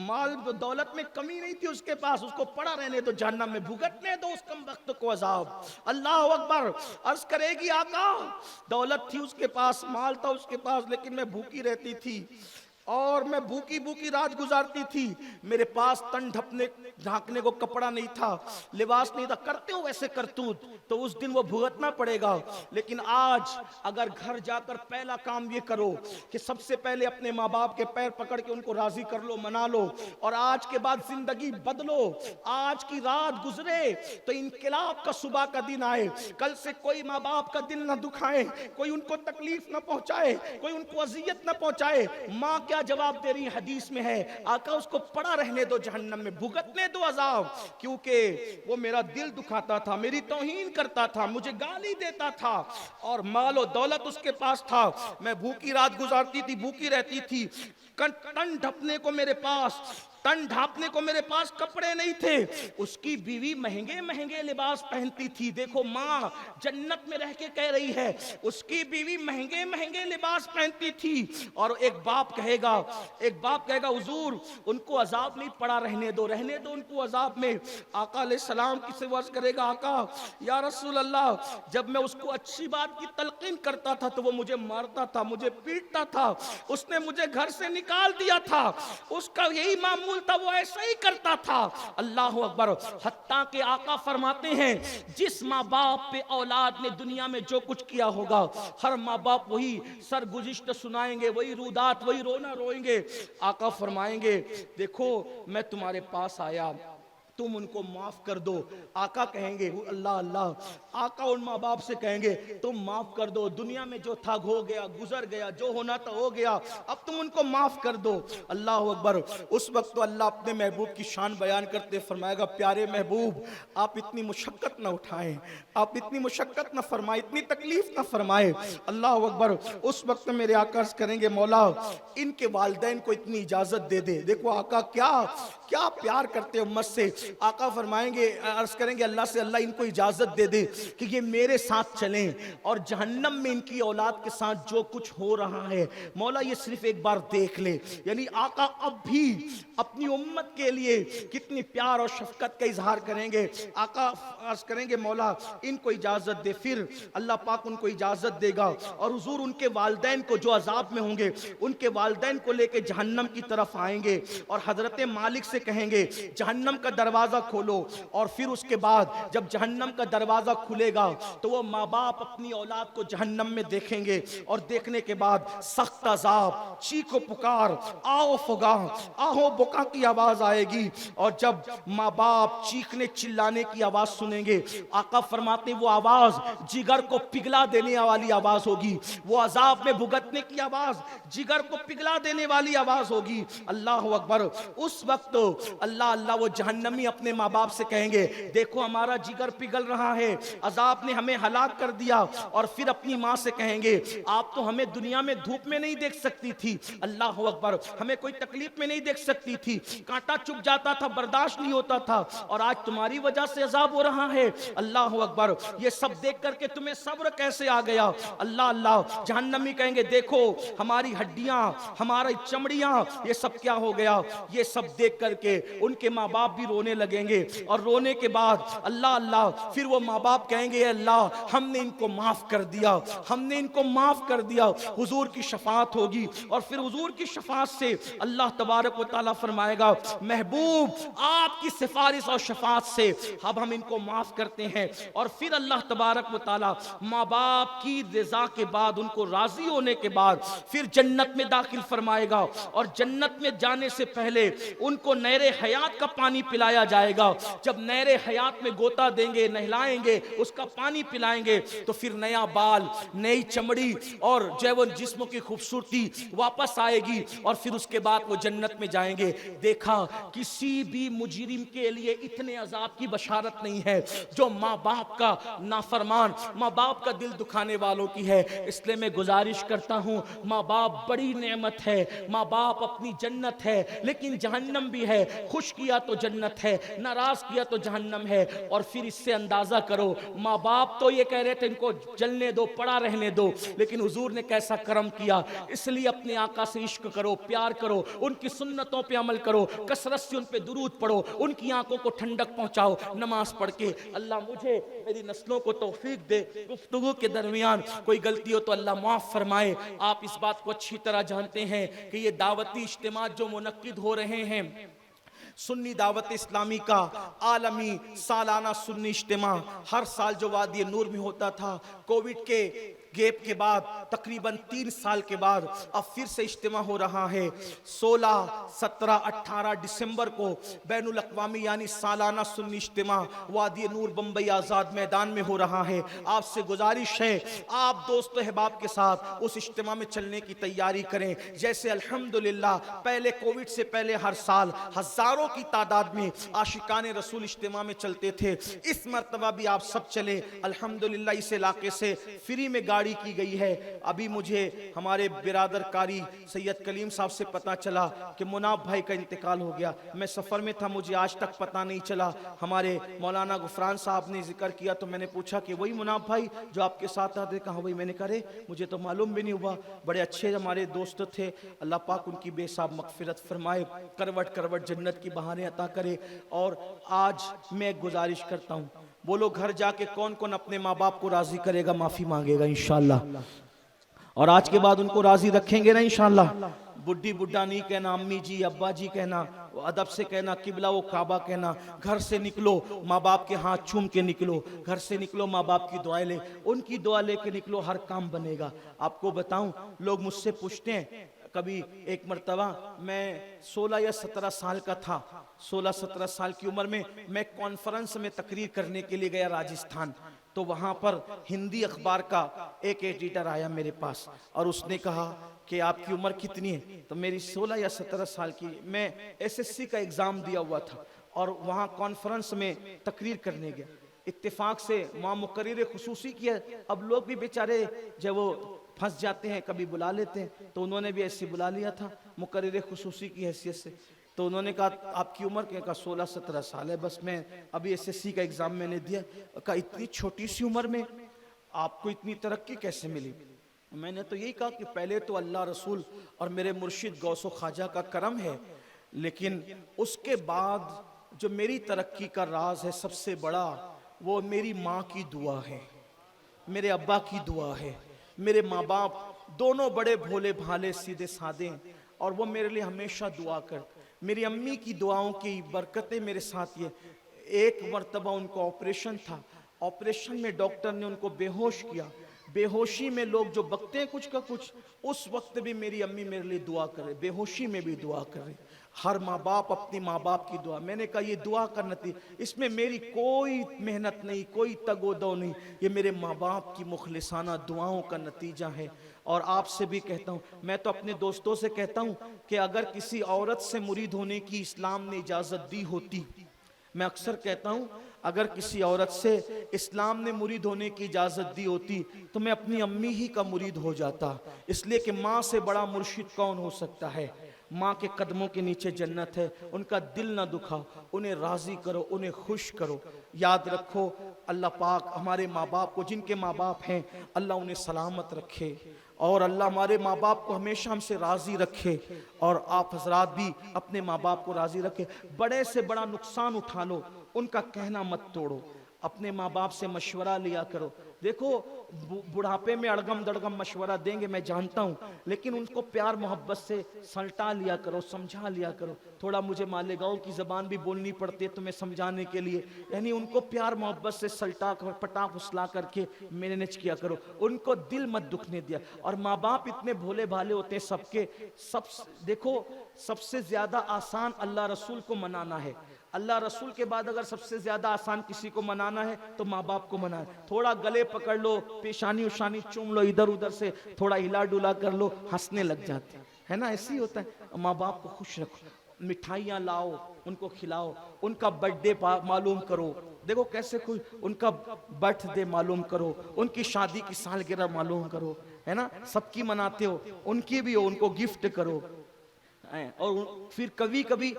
مال دولت میں کمی نہیں تھی اس کے پاس, اس کو پڑا رہنے تو جہنم میں بھگتنے دو اس کم وقت کو عذاب. اللہ اکبر. عرض کرے گی آقا دولت تھی اس کے پاس, مال تھا اس کے پاس, لیکن میں بھوکی رہتی تھی. اور میں بھوکی بھوکی رات گزارتی تھی، میرے پاس تن ڈھانکنے کو کپڑا نہیں تھا، لباس نہیں تھا، کرتے ہو ویسے کرتوت تو اس دن وہ بھگتنا پڑے گا۔ لیکن آج اگر گھر جا کر پہلا کام یہ کرو کہ سب سے پہلے اپنے ماں باپ کے پیر پکڑ کے ان کو راضی کر لو، منا لو، اور آج کے بعد زندگی بدلو۔ آج کی رات گزرے تو انقلاب کا صبح کا دن آئے، کل سے کوئی ماں باپ کا دل نہ دکھائے، کوئی ان کو تکلیف نہ پہنچائے، کوئی ان کو اذیت نہ پہنچائے۔ ماں کیا جواب دے رہی حدیث میں ہے، آقا اس کو پڑا رہنے دو جہنم میں، بھگتنے دو عذاب، کیونکہ وہ میرا دل دکھاتا تھا، میری توہین کرتا تھا، مجھے گالی دیتا تھا، اور مال و دولت اس کے پاس تھا، میں بھوکی رات گزارتی تھی، بھوکی رہتی تھی، تن ڈھپنے کو میرے پاس تن ڈھانپنے کو میرے پاس کپڑے نہیں تھے، اس کی بیوی مہنگے مہنگے لباس پہنتی تھی۔ دیکھو ماں جنت میں رہ کے کہہ رہی ہے، اس کی بیوی مہنگے مہنگے لباس پہنتی تھی، اور ایک باپ کہے گا حضور ان کو عذاب نہیں پڑا، رہنے دو ان کو عذاب میں۔ آقا علیہ السلام کسے عرض کرے گا، آقا یا رسول اللہ جب میں اس کو اچھی بات کی تلقین کرتا تھا تو وہ مجھے مارتا تھا، مجھے پیٹتا تھا، اس نے مجھے گھر سے نکال دیا تھا، اس کا یہی معمول تھا، وہ ایسا ہی کرتا تھا۔ اللہ اکبر۔ حتیٰ کہ آقا فرماتے ہیں جس ماں باپ پہ اولاد نے دنیا میں جو کچھ کیا ہوگا، ہر ماں باپ وہی سرگزشت سنائیں گے، وہی رودات، وہی رونا روئیں گے۔ آقا فرمائیں گے دیکھو میں تمہارے پاس آیا، تم ان کو معاف کر دو۔ آقا کہیں گے اللہ اللہ، آقا ان ماں باپ سے کہیں گے تم معاف کر دو، دنیا میں جو تھا ہو گیا، گزر گیا، جو ہونا تھا ہو گیا، اب تم ان کو معاف کر دو۔ اللہ اکبر۔ اس وقت تو اللہ اپنے محبوب کی شان بیان کرتے فرمائے گا پیارے محبوب آپ اتنی مشقت نہ اٹھائیں، آپ اتنی مشقت نہ فرمائیں، اتنی تکلیف نہ فرمائیں۔ اللہ اکبر۔ اس وقت میرے آقا عرض کریں گے مولا ان کے والدین کو اتنی اجازت دے دے۔ دیکھو آقا کیا پیار کرتے امت سے۔ آقا فرمائیں گے، عرض کریں گے اللہ سے اللہ ان کو اجازت دے دے کہ یہ میرے ساتھ چلیں، اور جہنم میں ان کی اولاد کے ساتھ جو کچھ ہو رہا ہے مولا یہ صرف ایک بار دیکھ لے۔ یعنی آقا اب بھی اپنی امت کے لیے کتنی پیار اور شفقت کا اظہار کریں گے۔ آقا عرض کریں گے مولا ان کو اجازت دے، پھر اللہ پاک ان کو اجازت دے گا، اور حضور ان کے والدین کو جو عذاب میں ہوں گے ان کے والدین کو لے کے جہنم کی طرف آئیں گے، اور حضرت مالک سے کہیں گے جہنم کا دروازہ کھولو، اور پھر اس کے بعد جب جہنم کا دروازہ کھلے گا تو وہ ماں باپ اپنی اولاد کو جہنم میں دیکھیں گے، اور دیکھنے کے بعد سخت عذاب، چیخ و پکار، آہو فغاں، آہو بکا کی آواز آئے گی، اور جب ماں باپ چیخنے چلانے کی آواز سنیں گے آقا فرماتے ہیں وہ آواز جگر کو پگھلا دینے والی آواز ہوگی، وہ عذاب میں بھگتنے کی آواز جگر کو پگھلا دینے والی آواز ہوگی۔ اللہ اکبر۔ اس وقت اللہ اللہ وہ جہنمی اپنے ماں باپ سے کہیں گے دیکھو ہمارا جگر پگھل رہا ہے، عذاب نے ہمیں ہلاک کر دیا، اور پھر اپنی ماں سے کہیں گے آپ تو ہمیں دنیا میں دھوپ میں نہیں دیکھ سکتی تھی، اللہ اکبر، ہمیں کوئی تکلیف میں نہیں دیکھ سکتی تھی، کانٹا چپ جاتا تھا، برداشت نہیں ہوتا تھا، اور آج تمہاری وجہ سے عذاب ہو رہا ہے، اللہ اکبر، یہ سب دیکھ کر کے تمہیں صبر کیسے آ گیا؟ اللہ اللہ۔ جہنمی کہیں گے دیکھو ہماری ہڈیاں، ہماری چمڑیاں، یہ سب کیا ہو گیا؟ یہ سب دیکھ کر کے ان کے ماں باپ بھی رونے لگیں گے، اور رونے کے بعد اللہ اللہ پھر وہ ماں باپ کہیں گے اللہ ہم نے ان کو معاف کر دیا، ہم نے ان کو معاف کر دیا، حضور کی شفاعت ہوگی، اور پھر حضور کی شفاعت سے اللہ تبارک و تعالیٰ فرمائے گا محبوب آپ کی سفارش اور شفاعت سے اب ہم ان کو معاف کرتے ہیں، اور پھر اللہ تبارک و تعالیٰ ماں باپ کی رضا کے بعد ان کو راضی ہونے کے بعد پھر جنت میں داخل فرمائے گا، اور جنت میں جانے سے پہلے ان کو نہر حیات کا پانی پلایا جائے گا۔ جب نہر حیات میں گوتا دیں گے، نہلائیں گے، اس کا پانی پلائیں گے تو پھر نیا بال، نئی چمڑی اور جیون جسموں کی خوبصورتی واپس آئے گی، اور پھر اس کے بعد وہ جنت میں جائیں گے۔ دیکھا کسی بھی مجرم کے لیے اتنے عذاب کی بشارت نہیں ہے جو ماں باپ کا نافرمان، ماں باپ کا دل دکھانے والوں کی ہے۔ اس لیے میں گزارش کرتا ہوں ماں باپ بڑی نعمت ہے، ماں باپ اپنی جنت ہے، لیکن جہنم بھی ہے۔ ہے, خوش کیا تو جنت ہے, ناراض کیا تو جہنم ہے. اور پھر اس سے اندازہ کرو, ماں باپ تو یہ کہہ رہے تھے ان کو جلنے دو, پڑا رہنے دو, لیکن حضور نے کیسا کرم کیا. اس لیے اپنے آقا سے عشق کرو, پیار کرو, ان کی سنتوں پہ عمل کرو, کثرت سے ان پہ درود پڑھو, ان کی آنکھوں کو ٹھنڈک پہنچاؤ نماز پڑھ کے. اللہ مجھے میری نسلوں کو توفیق دے, گفتگو کے درمیان کوئی غلطی ہو تو اللہ معاف فرمائے. آپ اس بات کو اچھی طرح جانتے ہیں کہ یہ دعوتی اجتماعات جو منعقد ہو رہے ہیں, سنی دعوت اسلامی کا عالمی سالانہ سنی اجتماع ہر سال جو وادی نور میں ہوتا تھا, کووڈ کے گیپ کے بعد تقریباً 3 سال کے بعد اب پھر سے اجتماع ہو رہا ہے. 16, 17, 18 دسمبر کو بین الاقوامی یعنی سالانہ سنی اجتماع وادی نور بمبئی آزاد میدان میں ہو رہا ہے. آپ سے گزارش ہے آپ دوست و احباب کے ساتھ اس اجتماع میں چلنے کی تیاری کریں. جیسے الحمدللہ پہلے کووڈ سے پہلے ہر سال ہزاروں کی تعداد میں عاشقان رسول اجتماع میں چلتے تھے, اس مرتبہ بھی آپ سب چلیں. الحمدللہ اس علاقے سے فری میں گاڑی کی گئی ہے. ابھی مجھے ہمارے برادر کاری سید کلیم صاحب سے پتا چلا کہ مناب بھائی کا انتقال ہو گیا. میں سفر میں تھا, مجھے آج تک پتا نہیں چلا. ہمارے مولانا غفران صاحب نے ذکر کیا تو میں نے پوچھا کہ وہی مناب بھائی جو آپ کے ساتھ آتے, کہاں وہی. میں نے کہا مجھے تو معلوم بھی نہیں ہوا. بڑے اچھے ہمارے دوست تھے, اللہ پاک ان کی بے حساب مغفرت فرمائے, کروٹ کروٹ جنت کی بہاریں عطا کرے. اور آج میں گزارش کرتا ہوں, بولو گھر جا کے کون کون اپنے ماں باپ کو راضی کرے گا, معافی مانگے گا انشاءاللہ, اور آج کے بعد ان کو راضی رکھیں گے نا انشاءاللہ. بڈھی بڈھا نہیں کہنا, امی جی ابا جی کہنا, ادب سے کہنا, قبلہ و کعبہ کہنا. گھر سے نکلو ماں باپ کے ہاتھ چوم کے نکلو, گھر سے نکلو ماں باپ کی دعائیں لے, ان کی دعا لے کے نکلو, ہر کام بنے گا. آپ کو بتاؤں, لوگ مجھ سے پوچھتے ہیں, کبھی ایک مرتبہ میں 16 یا 17 سال کا تھا, 16-17 سال کی عمر میں میں کانفرنس میں تقریر کرنے کے لیے گیا راجستھان. تو وہاں پر ہندی اخبار کا ایک ایڈیٹر آیا میرے پاس اور اس نے کہا کہ آپ کی عمر کتنی ہے؟ تو میری 16 یا 17 سال کی, میں SSC کا ایگزام دیا ہوا تھا اور وہاں کانفرنس میں تقریر کرنے گیا. اتفاق سے وہاں مقرر خصوصی کیا. اب لوگ بھی بیچارے جب وہ پھنس جاتے ہیں کبھی بلا لیتے ہیں, تو انہوں نے بھی ایسے بلا لیا تھا مقرر خصوصی کی حیثیت سے. تو انہوں نے کہا آپ کی عمر کیا؟ کہا 16-17 سال ہے, بس میں ابھی SSC کا ایگزام میں نے دیا. کہا اتنی چھوٹی سی عمر میں آپ کو اتنی ترقی کیسے ملی؟ میں نے تو یہی کہا کہ پہلے تو اللہ رسول اور میرے مرشد غوث و خواجہ کا کرم ہے, لیکن اس کے بعد جو میری ترقی کا راز ہے سب سے بڑا, وہ میری ماں کی دعا ہے, میرے ابا کی دعا ہے. میرے ماں باپ دونوں بڑے بھولے بھالے سیدھے سادے ہیں اور وہ میرے لیے ہمیشہ دعا کرتے. میری امی کی دعاؤں کی برکتیں میرے ساتھ. یہ ایک مرتبہ ان کو آپریشن تھا, آپریشن میں ڈاکٹر نے ان کو بے ہوش کیا. بے ہوشی میں لوگ جو بکتے ہیں کچھ کا کچھ, اس وقت بھی میری امی میرے لیے دعا کر رہے, بے ہوشی میں بھی دعا کر رہے. ہر ماں باپ اپنی ماں باپ کی دعا. میں نے کہا یہ دعا کرنا تھی, اس میں میری کوئی محنت نہیں, کوئی تگ و دو نہیں, یہ میرے ماں باپ کی مخلصانہ دعاؤں کا نتیجہ ہے. اور آپ سے بھی کہتا ہوں, میں تو اپنے دوستوں سے کہتا ہوں کہ اگر کسی عورت سے مرید ہونے کی اسلام نے اجازت دی ہوتی, میں اکثر کہتا ہوں اگر کسی عورت سے اسلام نے مرید ہونے کی اجازت دی ہوتی تو میں اپنی امی ہی کا مرید ہو جاتا, اس لیے کہ ماں سے بڑا مرشد کون ہو سکتا ہے. ماں کے قدموں کے نیچے جنت ہے, ان کا دل نہ دکھاؤ, انہیں راضی کرو, انہیں خوش کرو. یاد رکھو اللہ پاک ہمارے ماں باپ کو, جن کے ماں باپ ہیں اللہ انہیں سلامت رکھے, اور اللہ ہمارے ماں باپ کو ہمیشہ ہم سے راضی رکھے, اور آپ حضرات بھی اپنے ماں باپ کو راضی رکھے. بڑے سے بڑا نقصان اٹھا لو, ان کا کہنا مت توڑو, اپنے ماں باپ سے مشورہ لیا کرو. دیکھو بڑھاپے میں اڑگم دڑگم مشورہ دیں گے میں جانتا ہوں, لیکن ان کو پیار محبت سے سلٹا لیا کرو, سمجھا لیا کرو. تھوڑا مجھے مالیگاؤں کی زبان بھی بولنی پڑتی ہے تمہیں سمجھانے کے لیے, یعنی ان کو پیار محبت سے سلٹا کر پٹا پھسلا کر کے مینج کیا کرو, ان کو دل مت دکھنے دیا. اور ماں باپ اتنے بھولے بھالے ہوتے ہیں سب کے, دیکھو سب سے زیادہ آسان اللہ رسول کو منانا ہے. اللہ رسول کے بعد اگر سب سے زیادہ آسان کسی کو منانا ہے تو ماں باپ کو منانا ہے. تھوڑا گلے پکڑ لو, پیشانی وشانی چوم لو, ادھر ادھر سے تھوڑا ہلا ڈولا کر لو, ہنسنے لگ جاتے ہے نا, ایسے ہی ہوتا ہے. ماں باپ کو خوش رکھو, مٹھائیاں لاؤ, ان کو کھلاؤ, ان کا برتھ ڈے معلوم کرو. دیکھو کیسے کوئی ان کا برتھ ڈے معلوم کرو, ان کی شادی کی سالگرہ معلوم کرو, ہے نا, سب کی مناتے ہو, ان کی بھی ہو, ان کو گفٹ کرو. اور پھر کبھی کبھی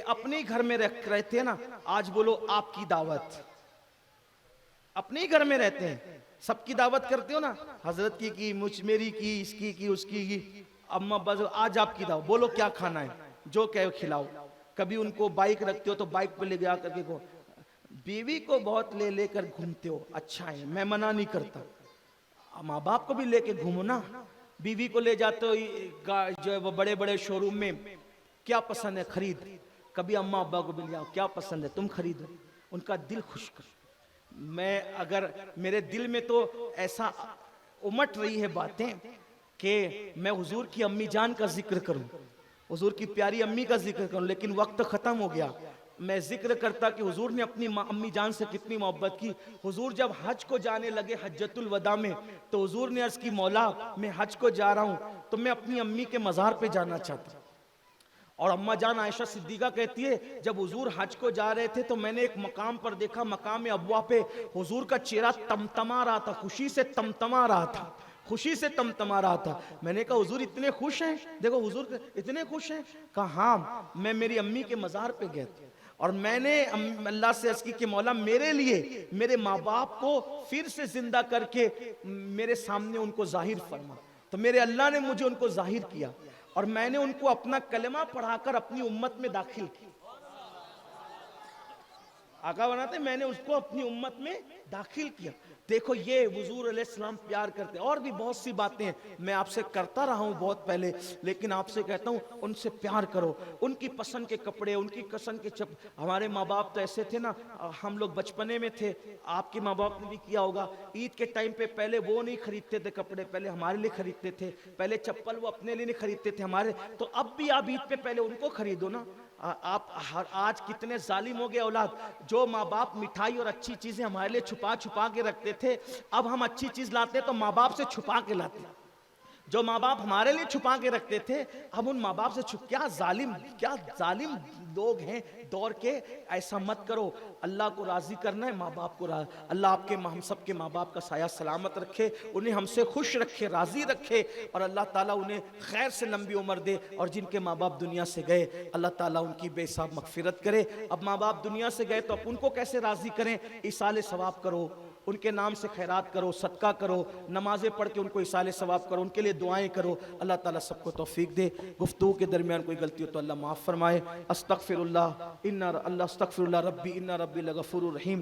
اپنے گھر میں رہتے ہیں نا. آج بولو آپ کی دعوت, اپنے گھر میں رہتے ہیں, سب کی دعوت کرتے ہو نا, حضرت کی میری کی, اس کی اس کی, اماں بس آج آپ کی دعوت, بولو کیا کھانا ہے, جو کہو کھلاؤ. کبھی ان کو بائک رکھتے ہو تو بائک پہ لے جا کر کے بیوی کو بہت لے کر گھومتے ہو, اچھا ہے, میں منع نہیں کرتا, ماں باپ کو بھی لے کے گھومو نا. بیوی کو لے جاتے ہو جو ہے وہ بڑے بڑے شو روم میں, کیا پسند ہے خرید, کبھی اماں ابا کو بھی لے جاؤ, کیا پسند ہے تم خریدو, ان کا دل خوش کرو. میں اگر میرے دل میں تو ایسا امٹ رہی ہے باتیں کہ میں حضور کی امی جان کا ذکر کروں, حضور کی پیاری امی کا ذکر کروں, لیکن وقت ختم ہو گیا. میں ذکر کرتا کہ حضور نے اپنی امی جان سے کتنی محبت کی. حضور جب حج کو جانے لگے حجۃ الوداع میں, تو حضور نے عرض کی مولا میں حج کو جا رہا ہوں تو میں اپنی امی کے مزار پہ جانا چاہتا ہوں. اور اماں جان عائشہ صدیقہ کہتی ہے جب حضور حج کو جا رہے تھے تو میں نے ایک مقام پر دیکھا, مقام ابوا پہ حضور کا چہرہ تمتما رہا تھا, خوشی سے تمتما رہا تھا, خوشی سے تمتما رہا تھا. میں نے کہا حضور اتنے خوش ہیں, دیکھو حضور اتنے خوش ہیں. کہا ہاں, میں میری امی کے مزار پہ گیا تھا اور میں نے اللہ سے عرض کی کہ مولا میرے لیے میرے ماں باپ کو پھر سے زندہ کر کے میرے سامنے ان کو ظاہر فرما. تو میرے اللہ نے مجھے ان کو ظاہر کیا اور میں نے ان کو اپنا کلمہ پڑھا کر اپنی امت میں داخل کیا. آقا بناتے میں نے اس کو اپنی امت میں داخل کیا. دیکھو یہ حضور علیہ السلام پیار کرتے. اور بھی بہت سی باتیں میں آپ سے کرتا رہا ہوں بہت پہلے, لیکن آپ سے کہتا ہوں ان سے پیار کرو. ان کی پسند کے کپڑے, ان کی پسند کے ہمارے ماں باپ تو ایسے تھے نا, ہم لوگ بچپنے میں تھے, آپ کے ماں باپ نے بھی کیا ہوگا, عید کے ٹائم پہ پہلے وہ نہیں خریدتے تھے کپڑے, پہلے ہمارے لیے خریدتے تھے. پہلے چپل وہ اپنے لیے نہیں خریدتے تھے ہمارے, تو اب بھی آپ عید پہ پہلے ان کو خریدو نا. آپ آج کتنے ظالم ہو گئے اولاد, جو ماں باپ مٹھائی اور اچھی چیزیں ہمارے لیے چھپا کے رکھتے تھے, اب ہم اچھی چیز لاتے تو ماں باپ سے چھپا کے لاتے. جو ماں باپ ہمارے لیے چھپا کے رکھتے تھے اب ان ماں باپ سے کیا ظالم لوگ ہیں دور کے. ایسا مت کرو, اللہ کو راضی کرنا ہے, ماں باپ کو اللہ آپ کے ہم سب کے ماں باپ کا سایہ سلامت رکھے, انہیں ہم سے خوش رکھے, راضی رکھے, اور اللہ تعالیٰ انہیں خیر سے لمبی عمر دے. اور جن کے ماں باپ دنیا سے گئے اللہ تعالیٰ ان کی بے حساب مغفرت کرے. اب ماں باپ دنیا سے گئے تو اب ان کو کیسے راضی کریں, ایصال ثواب کرو, ان کے نام سے خیرات کرو, صدقہ کرو, نمازیں پڑھ کے ان کو ایصال ثواب کرو, ان کے لیے دعائیں کرو. اللہ تعالیٰ سب کو توفیق دے. گفتگو کے درمیان کوئی غلطی ہو تو اللہ معاف فرمائے. استغفر اللہ ربی ان ربی لغفور رحیم.